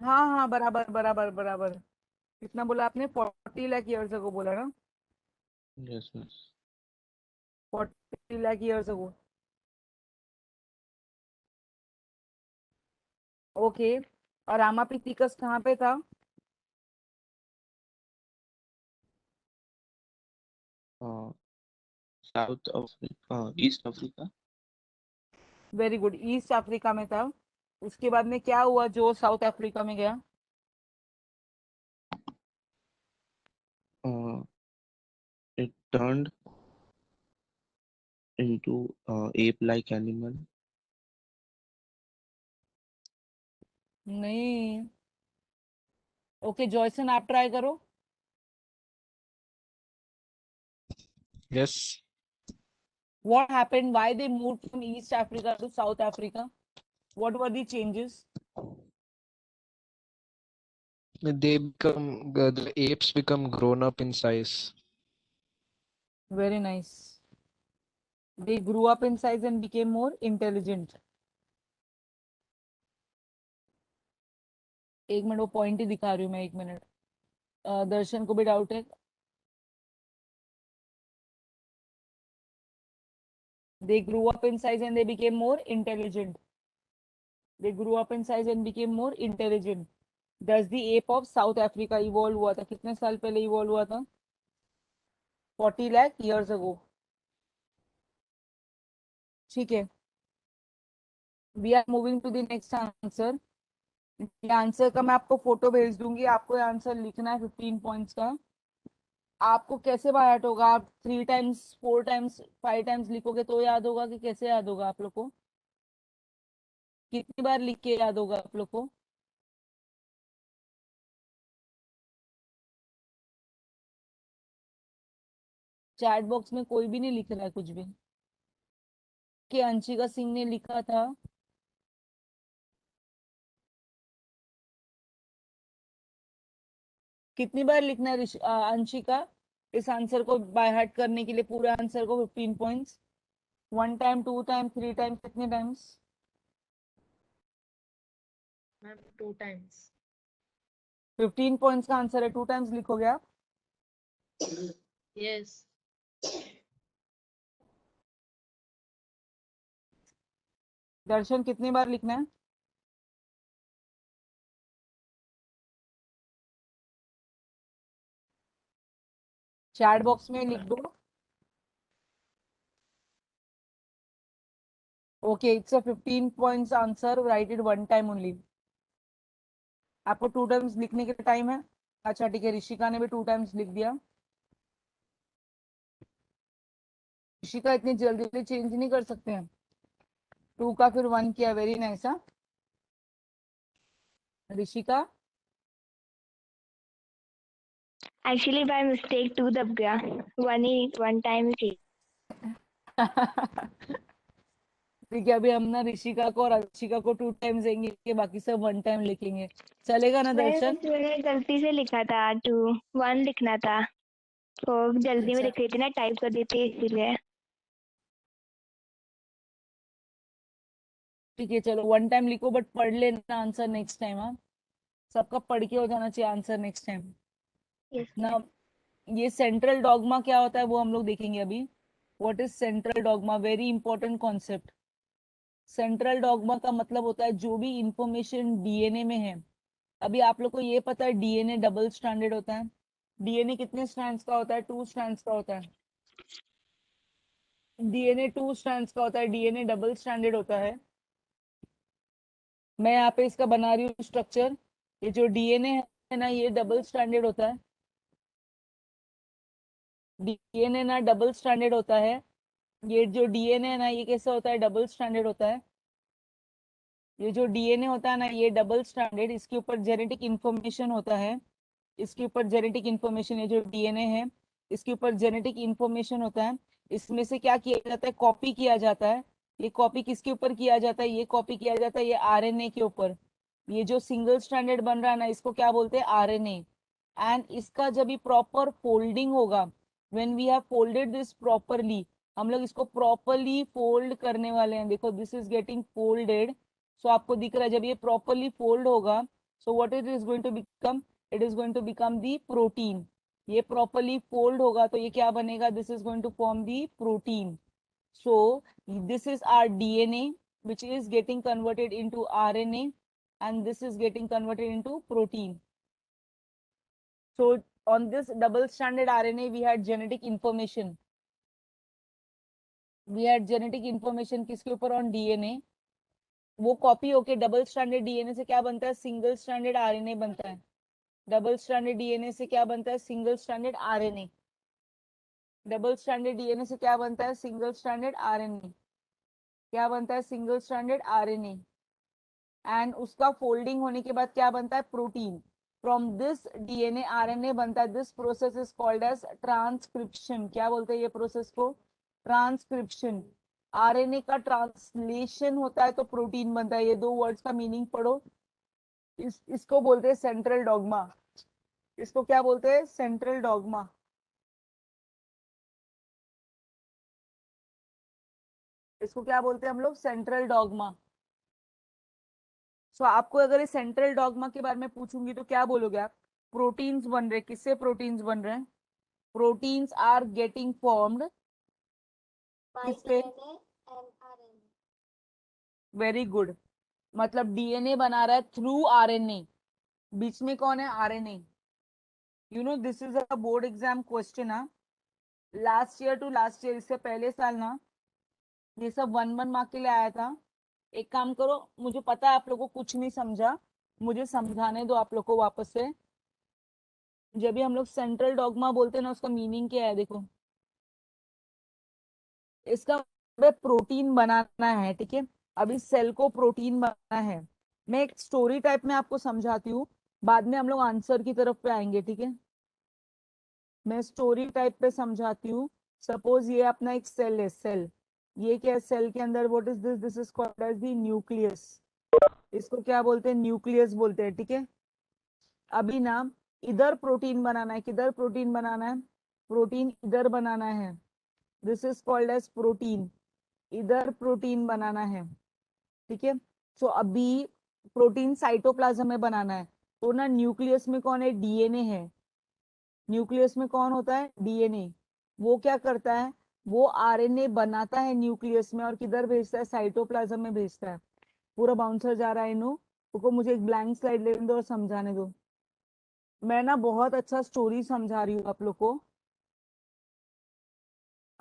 हाँ हाँ बराबर बराबर बराबर। कितना बोला आपने? 40 लाख ईयर्स अगो बोला ना? Yes, miss. 40 lakh years ago. Okay, और रामापिथिकस कहाँ पे था? South Africa, East Africa. Very good, east Africa में था। उसके बाद में क्या हुआ जो साउथ अफ्रीका में गया? It turned into ape-like animal. नहीं। ओके जॉयसन आप ट्राई करो। Yes. What happened? Why they moved from East Africa to South Africa? What were the changes? The apes become grown up in size. Very nice. They grew up in size and became more intelligent. एक minute, वो point ही दिखा रही हूँ मैं, एक minute. दर्शन को भी doubt है। They grew up in size and they became more intelligent. They grew up in size and became more intelligent. Does the ape of South Africa evolve हुआ था? कितने साल पहले evolve हुआ था? 40 lakh years ago. ठीक है। We are moving to the next answer. ये आंसर का मैं आपको फोटो भेज दूंगी, आपको ये आंसर लिखना है 15 पॉइंट्स का। आपको कैसे बाय हार्ट होगा? आप 3 टाइम्स 4 टाइम्स 5 टाइम्स लिखोगे तो याद होगा, कि कैसे याद होगा आप लोग को? कितनी बार लिख के याद होगा आप लोग को? चैट बॉक्स में कोई भी नहीं लिख रहा है कुछ भी। कि अंशिका सिंह ने लिखा था। कितनी बार लिखना है अंशिका, इस आंसर को बाय हार्ट करने के लिए? पूरे आंसर को 15 पॉइंट्स। 1 टाइम, 2 टाइम, 3 टाइम, कितने टाइम्स? Ma'am 2 times. 15 पॉइंट्स का आंसर है, 2 टाइम्स लिखोगे आप? Yes. दर्शन कितनी बार लिखना है? चैट बॉक्स में लिख दो। Okay, it's a 15 points answer, right it 1 time only. आपको 2 टाइम्स लिखने के टाइम है। अच्छा ठीक है, ऋषिका ने भी 2 टाइम्स लिख दिया। ऋषिका इतनी जल्दी चेंज नहीं कर सकते हैं। 2 का फिर 1 किया, वेरी नाइस। हाँ ऋषिका। एक्चुअली बाय मिस्टेक 2 दब गया, 1 टाइम ही। ठीक है, अभी हम ना ऋषिका को और अंशिका को 2 टाइम्स देंगे, कि बाकी सब 1 टाइम लिखेंगे। चलेगा ना दर्शन? मैंने गलती से लिखा था 2, 1 लिखना था, तो जल्दी में अच्छा लिख रही थी ना, टाइप कर दी थी इसीलिए। ठीक है, चलो 1 टाइम लिखो, बट पढ़ लेना आंसर नेक्स्ट टाइम। हाँ, सबका पढ़ के हो जाना चाहिए आंसर नेक्स्ट टाइम यस ना। ये सेंट्रल डॉगमा क्या होता है वो हम लोग देखेंगे अभी। What is central dogma? Very important concept. Central dogma का मतलब होता है जो भी इंफॉर्मेशन डीएनए में है। अभी आप लोग को ये पता है डीएनए डबल स्ट्रैंडेड होता है। डीएनए कितने स्ट्रैंड्स का होता है? 2 स्ट्रैंड्स का होता है। डीएनए 2 स्ट्रैंड्स का होता है, डीएनए डबल स्ट्रैंडेड होता है। मैं यहाँ पे इसका बना रही हूँ स्ट्रक्चर। ये जो डीएनए है ना, ये डबल स्ट्रैंडेड होता है। डीएनए ना डबल स्ट्रैंडेड होता है। ये जो डीएनए है ना, ये कैसे होता है? डबल स्ट्रैंडेड होता है। ये जो डीएनए होता है ना, ये डबल स्ट्रैंडेड, इसके ऊपर जेनेटिक इंफॉर्मेशन होता है। इसके ऊपर जेनेटिक इंफॉर्मेशन, ये जो डीएनए है इसके ऊपर जेनेटिक इंफॉर्मेशन होता है। इसमें से क्या किया जाता है? कॉपी किया जाता है। ये कॉपी किसके ऊपर किया जाता है? ये कॉपी किया जाता है ये आरएनए के ऊपर। ये जो सिंगल स्ट्रैंडेड बन रहा है ना, इसको क्या बोलते हैं? आरएनए। एंड इसका जब ये प्रॉपर फोल्डिंग होगा, when we have folded this properly, हम लोग इसको प्रॉपरली फोल्ड करने वाले हैं। देखो, this is getting folded. So आपको दिख रहा है जब ये प्रॉपरली फोल्ड होगा, so what it is going to become? It is going to become the protein. ये प्रॉपरली फोल्ड होगा तो ये क्या बनेगा? This is going to form the protein. So this is our DNA, which is getting converted into RNA, and this is getting converted into protein. So on this double-stranded RNA, we had genetic information. We had genetic information किसके ऊपर? On DNA. वो copy होके double stranded DNA से क्या बनता है? Single stranded RNA बनता है। डबल स्ट्रैंडेड डीएनए से क्या बनता है? Single stranded RNA. Double stranded DNA से क्या बनता है? Single stranded RNA. क्या बनता है? Single stranded RNA. एंड उसका फोल्डिंग होने के बाद क्या बनता है? Protein. From this DNA RNA बनता है। This process is called as transcription. क्या बोलते हैं ये प्रोसेस को? ट्रांसक्रिप्शन। आरएनए का ट्रांसलेशन होता है तो प्रोटीन बनता है। ये 2 वर्ड्स का मीनिंग पढ़ो। इसको बोलते हैं सेंट्रल डॉगमा। इसको क्या बोलते हैं? Central dogma. इसको क्या बोलते हैं हम लोग? Central dogma. सो आपको अगर ये सेंट्रल डॉगमा के बारे में पूछूंगी तो क्या बोलोगे आप? प्रोटीन्स बन रहे, किससे प्रोटीन्स बन रहे हैं? Proteins are getting formed by किस पे? DNA and RNA. Very good, मतलब डीएनए बना रहा है थ्रू आरएनए। बीच में कौन है? RNA. You know this is a board exam question. Last year to last year, इससे पहले साल ना ये सब 1 मार्क के लिए आया था। एक काम करो, मुझे पता है आप लोगों को कुछ नहीं समझा, मुझे समझाने दो आप लोग को वापस से। जब भी हम लोग सेंट्रल डॉगमा बोलते हैं ना, उसका मीनिंग क्या है? देखो, इसका प्रोटीन बनाना है, ठीक है। अभी सेल को प्रोटीन बनाना है। मैं एक स्टोरी टाइप में आपको समझाती हूँ, बाद में हम लोग आंसर की तरफ पे आएंगे, ठीक है। मैं स्टोरी टाइप पे समझाती हूँ। सपोज ये अपना एक सेल है, सेल। ये क्या है? सेल के अंदर what is this? This is called as the nucleus. इसको क्या बोलते हैं? न्यूक्लियस बोलते हैं, ठीक है। अभी ना इधर प्रोटीन बनाना है, किधर प्रोटीन बनाना है? प्रोटीन इधर बनाना है, this is called as protein. इधर प्रोटीन बनाना है, ठीक है। सो अभी प्रोटीन साइटोप्लाज्म में बनाना है, तो ना न्यूक्लियस में कौन है? डीएनए है। न्यूक्लियस में कौन होता है? डीएनए। वो क्या करता है? वो आरएनए बनाता है न्यूक्लियस में, और किधर भेजता है? साइटोप्लाज्म में भेजता है। पूरा बाउंसर जा रहा है इनो, तो मुझे एक ब्लैंक स्लाइड लेने दो और समझाने दो। मैं ना बहुत अच्छा स्टोरी समझा रही हूँ आप लोग को।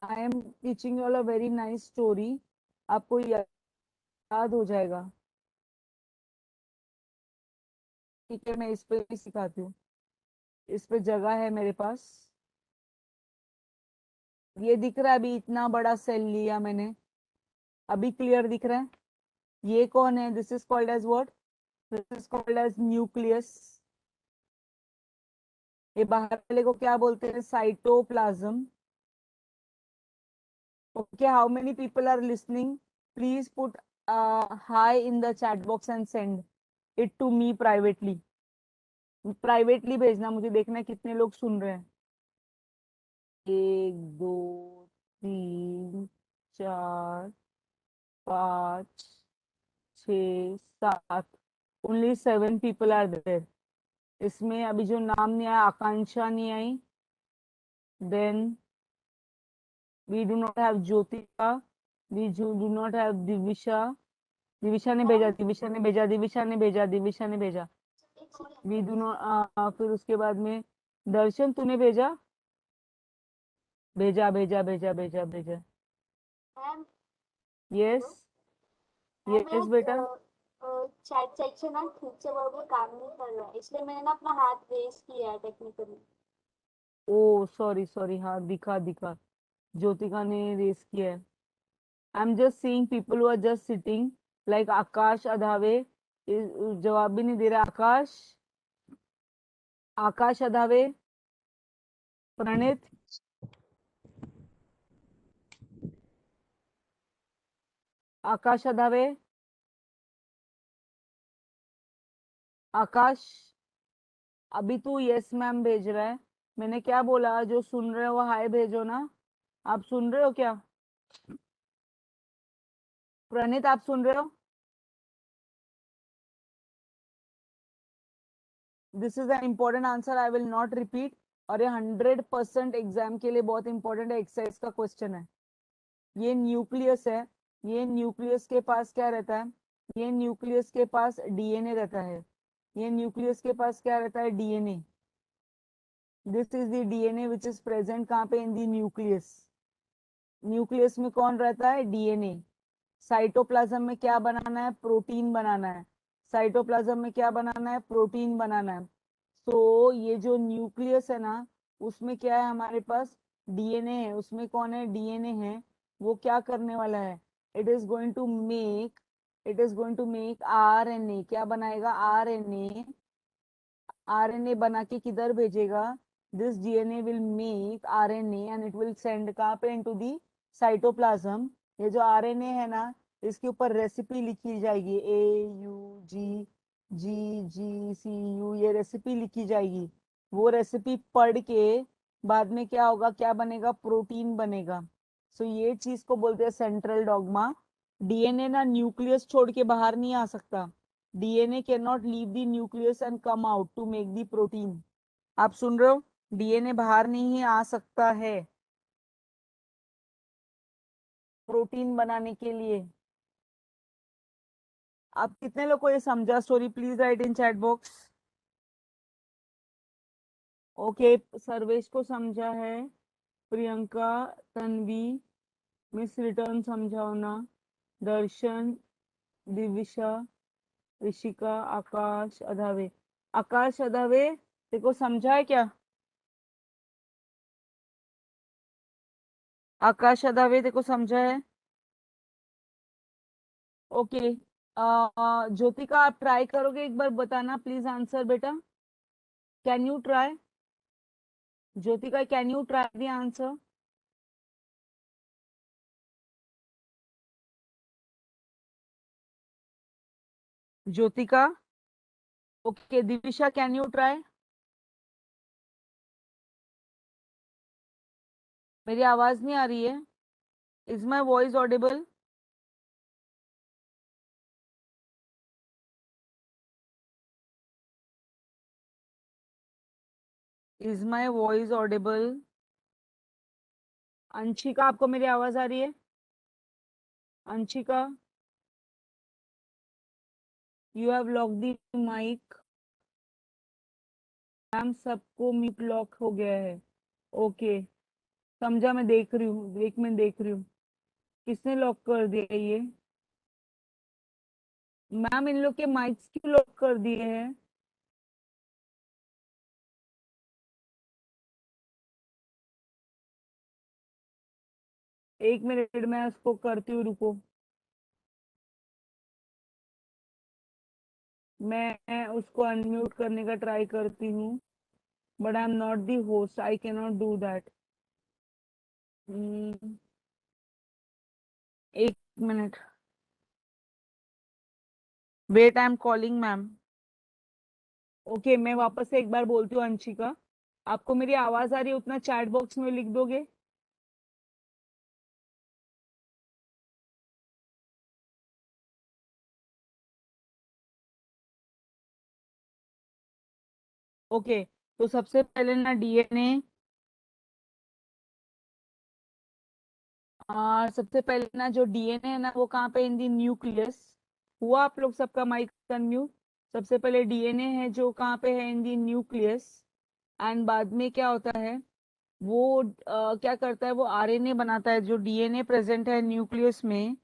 I am teaching you all a very nice story, आपको याद हो जाएगा, ठीक है। मैं इस पे भी सिखाती हूँ, इस पे जगह है मेरे पास। ये दिख रहा है? अभी इतना बड़ा सेल लिया मैंने, अभी क्लियर दिख रहा है? ये कौन है? This is called as what? This is called as nucleus. ये बाहर वाले को क्या बोलते हैं? Cytoplasm. Okay, how many people are listening? Please put hi in the chat box and send it to me privately. Privately भेजना, मुझे देखना है कितने लोग सुन रहे हैं। 1 2 3 4 5 6 7, ओनली 7 पीपल आर देयर। इसमें अभी जो नाम नहीं आया, आकांक्षा नहीं आई, then we do not have Jyotika, we do not have Divisha. Divisha ने भेजा, दिविशा ने भेजा, दिविशा ने भेजा, दिविशा ने भेजा। वी डू नॉट, फिर उसके बाद में दर्शन तूने भेजा, भेजा भेजा भेजा भेजा भेजा। मैम यस यस बेटा। चैट सेक्शन ना ठीक से बरोबर काम नहीं कर रहा है, इसलिए मैंने ना अपना हाथ रेस किया है टेक्निकली। ओ सॉरी सॉरी, हाँ दिखा दिखा, ज्योतिका ने रेस किया है। I am just seeing people who are just sitting, like Aakash Adhave जवाब भी नहीं दे रहा। आकाश, आकाश अधावे, प्रणित, आकाश अधावे, आकाश। अभी तू यस मैम भेज रहा है, मैंने क्या बोला? जो सुन रहे हो हाय भेजो ना। आप सुन रहे हो क्या? प्रणित आप सुन रहे हो? This is an important answer, I will not repeat. और ये 100% एग्जाम के लिए बहुत इंपॉर्टेंट है, एक्सरसाइज का क्वेश्चन है। ये न्यूक्लियस है, ये न्यूक्लियस के पास क्या रहता है? ये न्यूक्लियस के पास डीएनए रहता है। ये न्यूक्लियस के पास क्या रहता है? DNA. This is the DNA which is present कहाँ पे? In the nucleus. न्यूक्लियस में कौन रहता है? डीएनए। साइटोप्लाज्म में क्या बनाना है? प्रोटीन बनाना है। साइटोप्लाज्म में क्या बनाना है? प्रोटीन बनाना है। तो ये जो न्यूक्लियस है ना, उसमें क्या है हमारे पास? डीएनए है। उसमें कौन है? डीएनए है। वो क्या करने वाला है? It is going to make, it is going to make RNA. क्या बनाएगा? आरएनए। आरएनए बना के किधर भेजेगा? This DNA will make RNA and it will send कहाँ पे? Into the cytoplasm. ये जो आरएनए है ना, इसके ऊपर रेसिपी लिखी जाएगी, AUG GGCU, ये रेसिपी लिखी जाएगी। वो रेसिपी पढ़ के बाद में क्या होगा? क्या बनेगा? प्रोटीन बनेगा। सो ये चीज को बोलते हैं सेंट्रल डॉगमा। डीएनए ना न्यूक्लियस छोड़ के बाहर नहीं आ सकता, DNA cannot leave the nucleus and come out to make the protein. आप सुन रहे हो? DNA बाहर नहीं आ सकता है प्रोटीन बनाने के लिए. आप कितने लोग को ये समझा story? Please right in chat box. Okay, Sarvesh को समझा है. प्रियंका, तन्वी, मिस रिटर्न समझाओ ना. दर्शन, दिविशा, ऋषिका, आकाश अधावे. आकाश अधावे देखो समझा है क्या? आकाश अधावे देखो समझा है? ओके. ज्योतिका आप ट्राई करोगे एक बार बताना प्लीज आंसर बेटा. Can you try? Jyotika can you try the answer? Jyotika. Okay, Divisha can you try? मेरी आवाज नहीं आ रही है. Is my voice audible? Is my voice audible? Anshika, आपको मेरी आवाज आ रही है? Anshika, you have lock the mic. Ma'am सबको म्यूट लॉक हो गया है. ओके, समझा. मैं देख रही हूँ, एक मिनट देख रही हूँ. किसने लॉक कर दिया ये? मैम इन लोग के माइक्स क्यों लॉक कर दिए हैं? एक मिनट मैं उसको करती हूँ, रुको. मैं उसको अनम्यूट करने का ट्राई करती हूँ, but I am not the host. I can not do that. एक minute wait, I am calling ma'am. Okay, मैं वापस से एक बार बोलती हूँ. अंशिका, आपको मेरी आवाज आ रही है? उतना चैट बॉक्स में लिख दोगे? ओके, तो सबसे पहले ना डीएनए, सबसे पहले ना जो डीएनए है ना वो कहाँ पे? इन दी न्यूक्लियस. हुआ आप लोग सबका माइक अनम्यूट? सबसे पहले डीएनए है जो कहाँ पे है? इन दी न्यूक्लियस. एंड बाद में क्या होता है वो क्या करता है? वो आरएनए बनाता है. जो डीएनए प्रेजेंट है न्यूक्लियस में,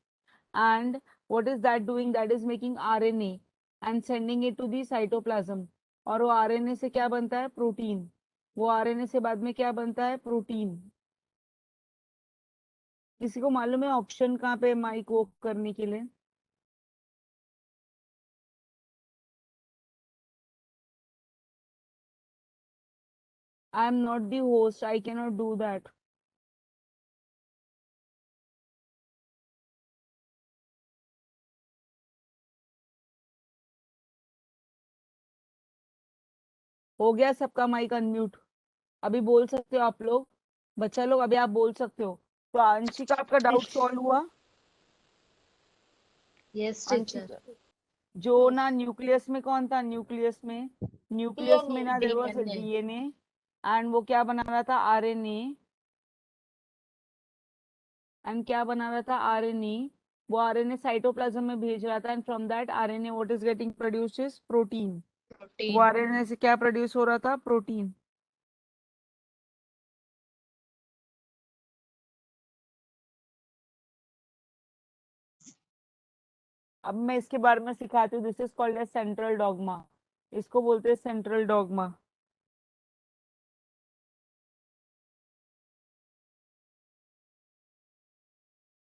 and what is that doing? That is making RNA and sending it to the cytoplasm. और वो आरएनए से क्या बनता है? प्रोटीन. वो आरएनए से बाद में क्या बनता है? प्रोटीन. किसी को मालूम है ऑप्शन कहाँ पे माइक वो करने के लिए? आई am not the host. I can not do that. हो गया सबका माइक अनम्यूट? अभी बोल सकते हो आप लोग, बच्चा लोग, अभी आप बोल सकते हो. तो अंशिका आपका डाउट सॉल्व हुआ? Yes, teacher. अंशिका, जो ना न्यूक्लियस में कौन था? न्यूक्लियस में DNA. ना there was DNA. DNA, and वो क्या बना रहा था? आरएनए. एंड क्या बना रहा था? आरएनए. वो आरएनए साइटोप्लाज्म में भेज रहा था, and from that RNA what is getting produced is protein. वो Protein. आरएनए से क्या प्रोड्यूस हो रहा था? प्रोटीन. अब मैं इसके बारे में सिखाती हूँ. This is called as central dogma. इसको बोलते हैं सेंट्रल डॉगमा.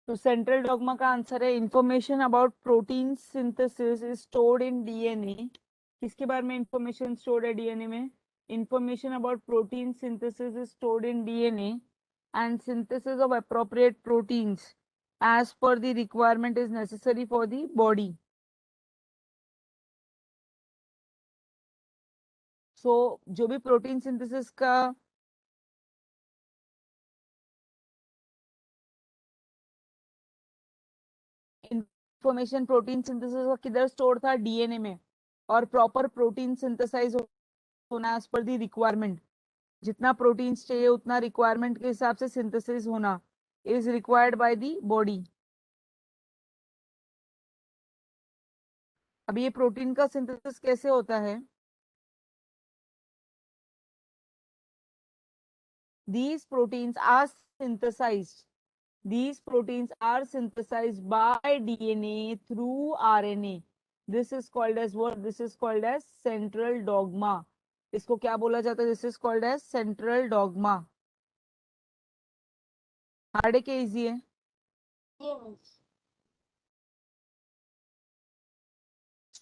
तो सेंट्रल डॉगमा का आंसर है information about protein synthesis is stored in DNA. किसके बारे में इंफॉर्मेशन स्टोर्ड है डीएनए में? Information about protein synthesis is stored in DNA, and synthesis of appropriate proteins as per the requirement is necessary for the body. So जो भी protein synthesis का information protein synthesis का किधर store था? DNA में। और proper protein synthesise होना as per the requirement, जितना प्रोटीन चाहिए उतना रिक्वायरमेंट के हिसाब से सिंथेसिस होना is required by the body. अब ये प्रोटीन का सिंथेसिस कैसे होता है? These proteins are synthesized. These proteins are synthesized by DNA through RNA. This is called as what? This is called as central dogma. इसको क्या बोला जाता है? This is called as central dogma. Hard है क्या इजी है? ये miss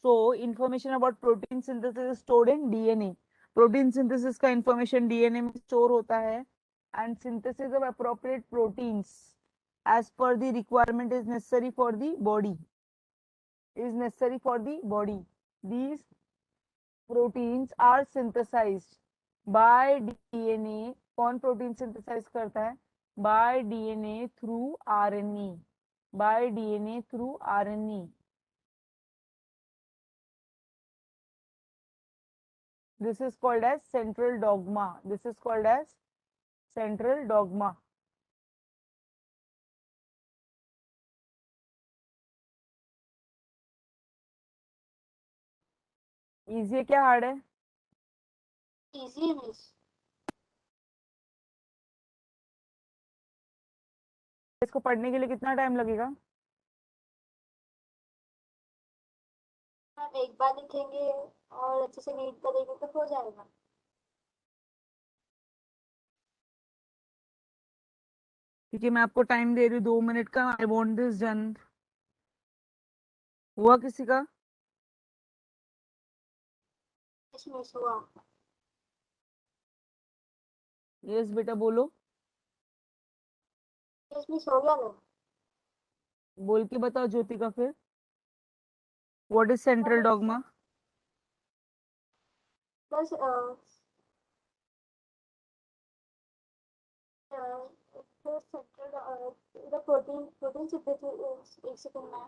So information about protein synthesis is stored in DNA. Protein synthesis का information DNA में store होता है, and synthesis of appropriate proteins as per the requirement is necessary for the body. Is necessary for the body. These proteins are synthesized by DNA. कौन protein synthesize करता है? By DNA through RNA. By DNA through RNA. This is called as central dogma. This is called as central dogma. Easy है क्या hard है? Easy है miss इसको पढ़ने के लिए कितना टाइम लगेगा? मैम एक बार लिखेंगे और अच्छे से रीड करेंगे तो हो जाएगा। क्योंकि मैं आपको टाइम दे रही हूँ 2 मिनट का। I want this done. हुआ किसी का? यस मिस हुआ। यस बेटा बोलो। यस मिस हो गया ना। बोल के बताओ ज्योति का फिर। What is central dogma? बस the protein synthesis एक सेकंड में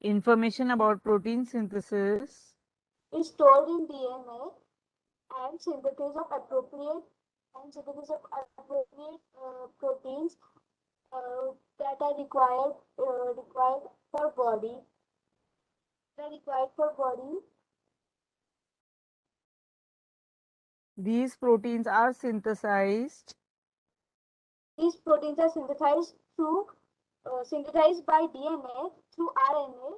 Information about protein synthesis is stored in DNA and synthesis of appropriate proteins that are required for body. These proteins are synthesized These proteins are synthesized by DNA through RNA.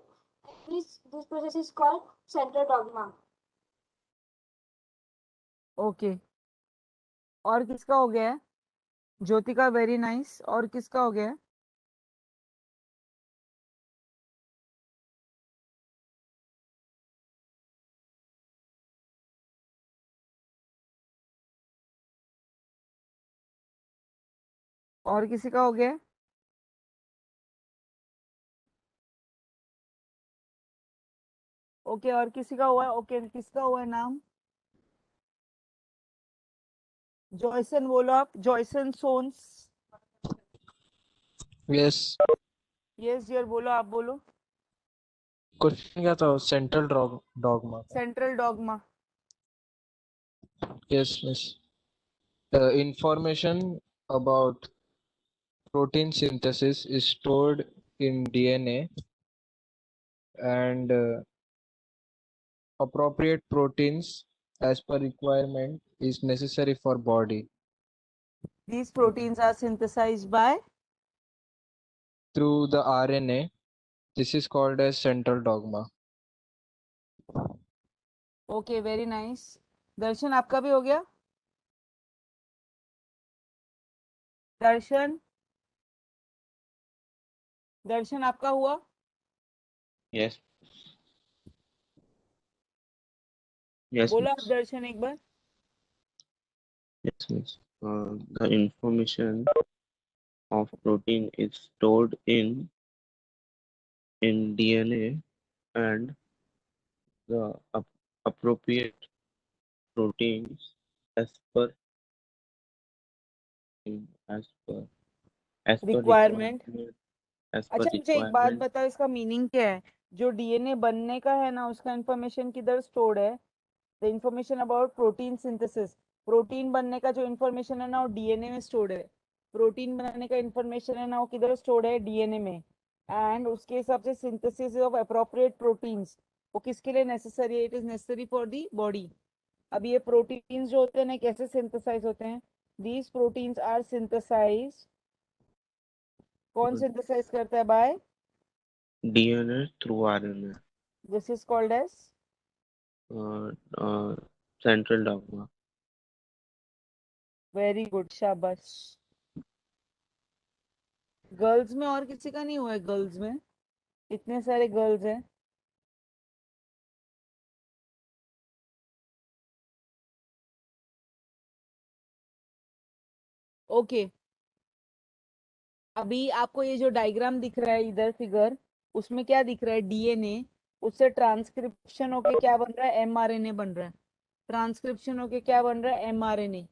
This process is called central dogma. Okay. और किसका हो गया है? ज्योति का very nice. और किसका हो गया है? और किसी का हो गया है? ओके और किसी का हुआ है? ओके किसका हुआ है नाम? जॉयसन बोलो आप। जॉयसन सोन्स। यस। यस डियर बोलो। आप बोलो। क्वेश्चन क्या था? Central dogma. Central dogma. Yes miss. Information about protein synthesis is stored in DNA, and appropriate proteins as per requirement is necessary for body. These proteins are synthesized by Through the RNA. This is called as central dogma. Okay very nice. Darshan आपका भी हो गया? दर्शन दर्शन आपका हुआ? Yes. Yes, बोलो आप miss. दर्शन एक बार। Yes, miss. The information of protein is stored in DNA, and the appropriate proteins as per as per As per requirement. requirement, as per अच्छा मुझे एक बात requirement, बताओ, इसका मीनिंग क्या है? जो डीएनए बनने का है ना, उसका इंफॉर्मेशन किधर स्टोर्ड है? The information about protein synthesis, protein बनने का जो इंफॉर्मेशन है ना, वो डीएनए में स्टोर्ड है। प्रोटीन बनाने का इंफॉर्मेशन है ना, वो किधर स्टोर्ड है? डीएनए में। एंड उसके हिसाब से सिंथेसिस ऑफ अप्रोप्रिएट प्रोटीन्स, वो किसके लिए नेसेसरी है? It is necessary for the body. अब ये प्रोटीन्स जो होते हैं ना, कैसे सिंथेसाइज होते हैं? दीज प्रोटीन्स आर सिंथेसाइज, कौन सिंथेसाइज करता है? By DNA through RNA. This is called as Uh, uh, Central dogma. Very good, शाबाश। गर्ल्स में और किसी का नहीं हुआ है? गर्ल्स में इतने सारे गर्ल्स हैं। ओके, अभी आपको ये जो डायग्राम दिख रहा है इधर फिगर, उसमें क्या दिख रहा है? डीएनए, उससे ट्रांसक्रिप्शन होके क्या बन रहा है? एमआरएनए बन रहा है। ट्रांसक्रिप्शन होके क्या बन रहा है? एमआरएनए।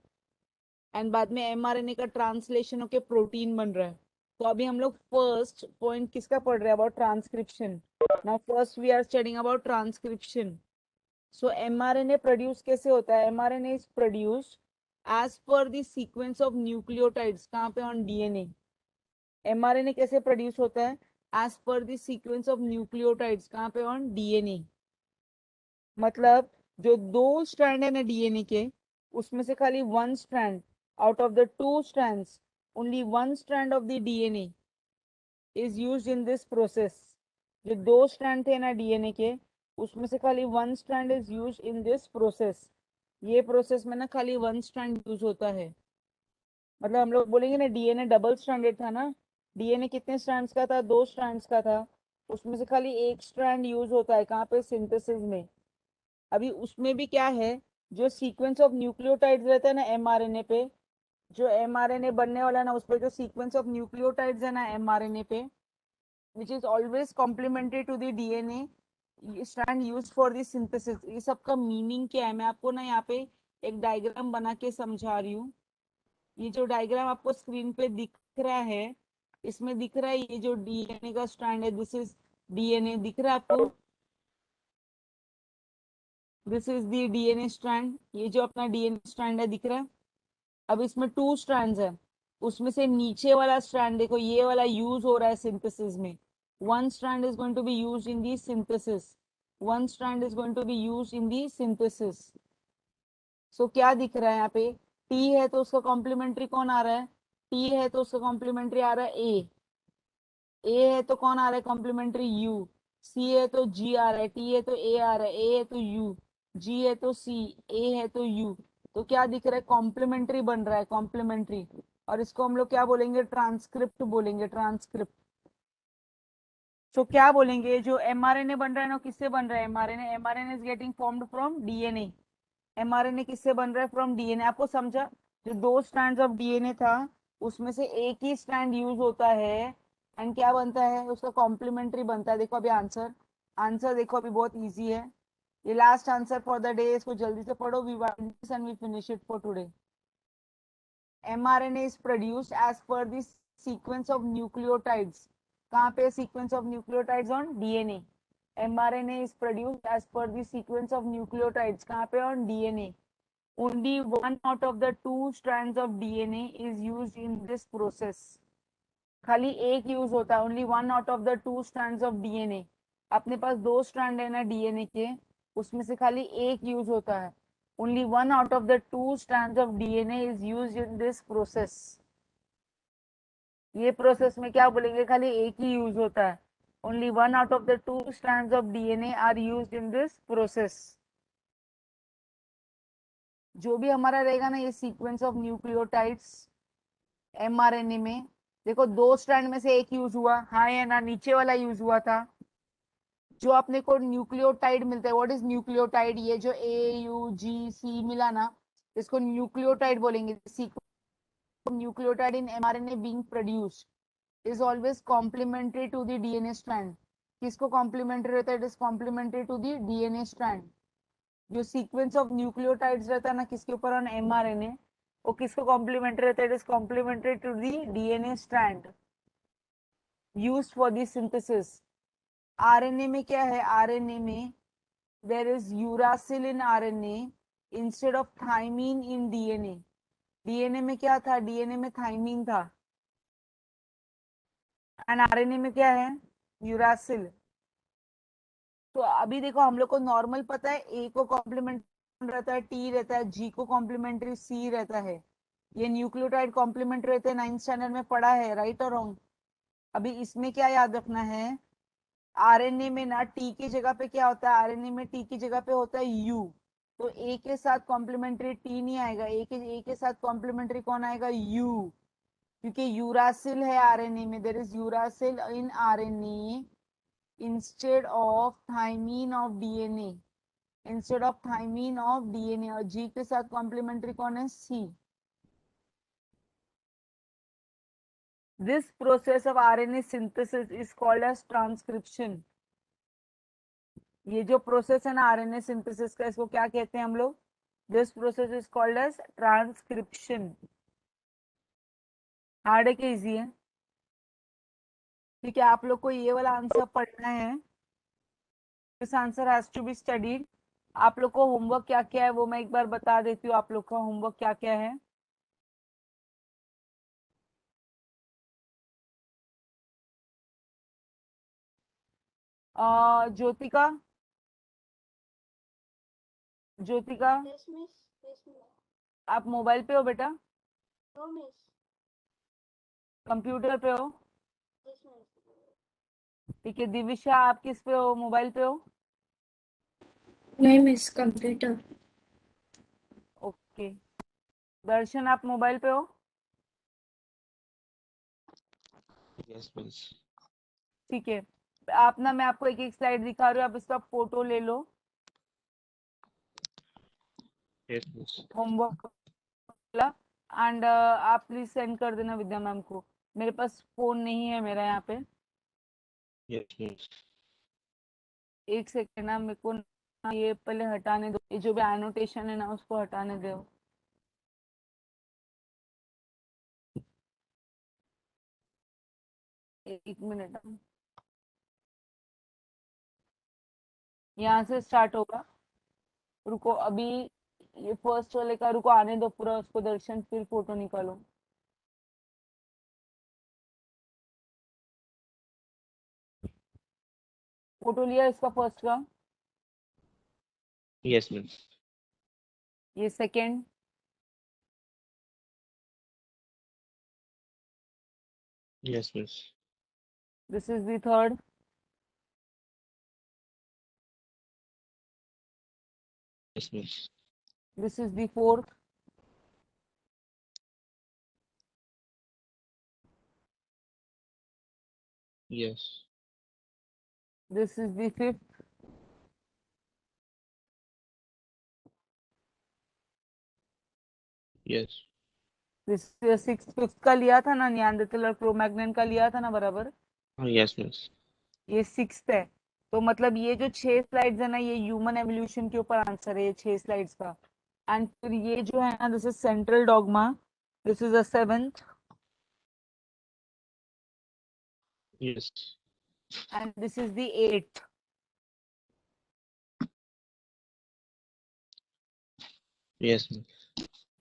एंड बाद में एमआरएनए का ट्रांसलेशन होके प्रोटीन बन रहा है। तो अभी हम लोग फर्स्ट पॉइंट किसका पढ़ रहे हैं? About transcription. Now first we are studying about transcription. So mRNA produce कैसे होता है? MRNA is produced as per the sequence of nucleotides. कहाँ पे? On DNA. एमआरएनए कैसे प्रोड्यूस होता है? As per the sequence of nucleotides. कहाँ पे? On DNA. मतलब जो दो स्ट्रैंड है ना डीएनए के, उसमें से खाली one strand out of the two strands, only one strand of the DNA is used in this process. जो दो स्ट्रैंड थे ना डीएनए के, उसमें से खाली one strand is used in this process. ये प्रोसेस में ना खाली वन स्ट्रैंड यूज होता है। मतलब हम लोग बोलेंगे ना डीएनए डबल स्ट्रैंडेड था ना। डीएनए कितने स्ट्रैंड्स का था? दो स्ट्रैंड्स का था। उसमें से खाली एक स्ट्रैंड यूज होता है। कहाँ पे? सिंथेसिस में। अभी उसमें भी क्या है, जो सीक्वेंस ऑफ न्यूक्लियोटाइड्स रहता है ना एमआरएनए पे, जो एमआरएनए बनने वाला है ना, उस पर जो सीक्वेंस ऑफ न्यूक्लियोटाइड्स है ना एमआरएनए पे, which is always complementary to the DNA strand used for the synthesis. ये सब का मीनिंग क्या है? मैं आपको ना यहाँ पे एक डायग्राम बना के समझा रही हूँ। ये जो डायग्राम आपको स्क्रीन पे दिख रहा है, इसमें दिख रहा है ये जो डीएनए का स्ट्रैंड है, दिस इज डीएनए। दिख रहा है आपको? This is the DNA strand. ये जो अपना डीएनए स्ट्रैंड है, दिख रहा है? अब इसमें टू स्ट्रैंड्स है। उसमें से नीचे वाला स्ट्रैंड देखो, ये वाला यूज हो रहा है सिंथेसिस में। One strand is going to be used in the synthesis. One strand is going to be used in the synthesis. So क्या दिख रहा है यहाँ पे? टी है तो उसका कॉम्प्लीमेंट्री कौन आ रहा है? टी है तो उसका कॉम्प्लीमेंट्री आ रहा है ए। ए है तो कौन आ रहा है कॉम्प्लीमेंट्री? यू। सी है तो जी आ रहा है। टी है तो ए आ रहा है। ए है तो यू। जी है तो सी। ए है तो यू। तो क्या दिख रहा है? कॉम्प्लीमेंट्री बन रहा है, कॉम्प्लीमेंट्री। और इसको हम लोग क्या बोलेंगे? ट्रांसक्रिप्ट बोलेंगे, ट्रांसक्रिप्ट। तो क्या बोलेंगे? जो एमआरएनए बन रहा है ना, किससे बन रहा है? MRNA. MRNA is getting formed from DNA. MRNA किससे बन रहा है? From DNA. आपको समझा? जो दो स्ट्रैंड्स ऑफ डीएनए था, उसमें से एक ही स्ट्रैंड यूज होता है। एंड क्या बनता है? उसका कॉम्प्लीमेंट्री बनता है। देखो अभी आंसर, आंसर देखो अभी बहुत इजी है। ये last answer for the day, इसको जल्दी से पढ़ो। We want this and we finish it for today. mRNA is produced as per the sequence of nucleotides. कहाँ पे? sequence of nucleotides on DNA. mRNA is produced as per the sequence of nucleotides. कहाँ पे? on DNA. Only one out of the two strands of DNA is used in this process. खाली एक use होता है। Only one out of the two strands of DNA. अपने पास दो strand है ना डीएनए के, उसमें से खाली एक यूज होता है। Only one out of the two strands of DNA is used in this process. ये प्रोसेस में क्या बोलेंगे? खाली एक ही यूज होता है। Only one out of the two strands of DNA are used in this process. जो भी हमारा रहेगा ना ये सीक्वेंस ऑफ न्यूक्लियोटाइड्स एमआरएनए में, देखो दो स्ट्रैंड में से एक यूज हुआ, हाँ या ना? नीचे वाला यूज हुआ था। जो अपने को न्यूक्लियोटाइड मिलता है, व्हाट इज न्यूक्लियोटाइड? ये जो ए यू जी सी मिला ना, इसको न्यूक्लियोटाइड बोलेंगे। Nucleotide in mRNA being produced is always complementary to the DNA strand. किसको कॉम्प्लीमेंट्री रहता है? It is complementary to the DNA strand. जो सीक्वेंस ऑफ न्यूक्लियोटाइड्स रहता है ना किसके ऊपर? ऑन एमआरएनए, वो किसको कॉम्प्लीमेंट्री रहता है? It is complementary to the DNA strand used for the synthesis. RNA में क्या है? आरएनए में there is uracil in RNA instead of thymine in DNA. DNA में क्या था? डीएनए में थाइमीन था एंड आरएनए में क्या है? यूरासिल। तो अभी देखो हम लोग को नॉर्मल पता है ए को कॉम्प्लीमेंट्री रहता है टी रहता है, जी को कॉम्प्लीमेंट्री सी रहता है, ये न्यूक्लियोटाइड कॉम्प्लीमेंट्री रहते हैं, 9th स्टैंडर्ड में पढ़ा है, राइट और रॉन्ग? अभी इसमें क्या याद रखना है? आरएनए में ना टी की जगह पे क्या होता है? आरएनए में टी की जगह पे होता है यू। तो ए के साथ कॉम्प्लीमेंट्री टी नहीं आएगा, ए के साथ कॉम्प्लीमेंट्री कौन आएगा? यू, क्योंकि यूरासिल है आरएनए में, there is uracil in RNA instead of thymine of DNA, instead of thymine of DNA. और जी के साथ कॉम्प्लीमेंट्री कौन है? C. This process of RNA synthesis is called as transcription. ये जो प्रोसेस है ना आरएनए सिंथेसिस का, इसको क्या कहते हैं हम लोग? This process is called as transcription. Hard है कि इजी है? ठीक है, आप लोग को ये वाला आंसर पढ़ना है। This answer has to be studied. आप लोग को होमवर्क क्या क्या है वो मैं एक बार बता देती हूँ। आप लोग का होमवर्क क्या क्या है? Jyotika, Jyotika yes miss. Yes miss. आप मोबाइल पे हो बेटा? No miss. कंप्यूटर पे हो? Yes miss. ठीक है, दिविशा आप किस पे हो? मोबाइल पे हो? नहीं मिस, कंप्यूटर। ओके। दर्शन आप मोबाइल पे हो? Yes, miss. ठीक है, आप ना मैं आपको एक एक स्लाइड दिखा रही हूँ, आप इसका फोटो ले लो। Yes, miss. होमवर्क एंड आप प्लीज सेंड कर देना विद्या मैम को। मेरे पास फोन नहीं है मेरा यहाँ पे। Yes, miss. एक सेकेंड ना, मेरे को ना ये पहले हटाने दो, ये जो भी एनोटेशन है ना उसको हटाने दो। एक मिनट, यहाँ से स्टार्ट होगा। रुको अभी, ये फर्स्ट वाले का रुको आने दो पूरा उसको दर्शन, फिर फोटो निकालो। फोटो लिया इसका फर्स्ट का? Yes, miss. ये second, Yes, miss. This is the third, Yes, miss. This is the fourth, Yes. This is the fifth, Yes. This six. Fifth का लिया था ना, नियांderthal और क्रोमैग्नन का लिया था ना बराबर? Oh, yes, miss. ये सिक्स है। तो मतलब ये जो 6 स्लाइड्स है ना, ये ह्यूमन एवोल्यूशन के ऊपर आंसर है, ये 6 स्लाइड्स का। एंड फिर ये जो है ना, this is central dogma, this is the seventh Yes. And this is the eighth. Yes, miss.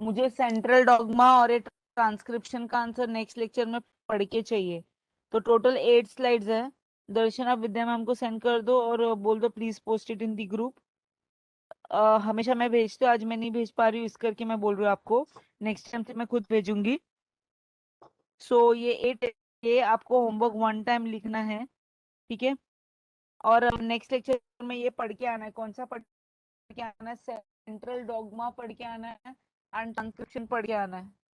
मुझे सेंट्रल डॉगमा और ये ट्रांसक्रिप्शन का आंसर नेक्स्ट लेक्चर में पढ़ के चाहिए। तो टोटल 8 स्लाइड्स है। दर्शन आप विद्या मैम को सेंड कर दो और बोल दो please post it in the group. हमेशा मैं भेजती हूँ, आज मैं नहीं भेज पा रही हूँ इस करके मैं बोल रही हूँ आपको, नेक्स्ट टाइम से मैं खुद भेजूंगी। सो ये 8, ये आपको होमवर्क 1 टाइम लिखना है, ठीक है? और नेक्स्ट लेक्चर में ये पढ़ के आना है। कौन सा पढ़ के आना है? सेंट्रल डॉगमा पढ़ के आना है एंड ट्रांसक्रिप्शन पढ़ के आना है।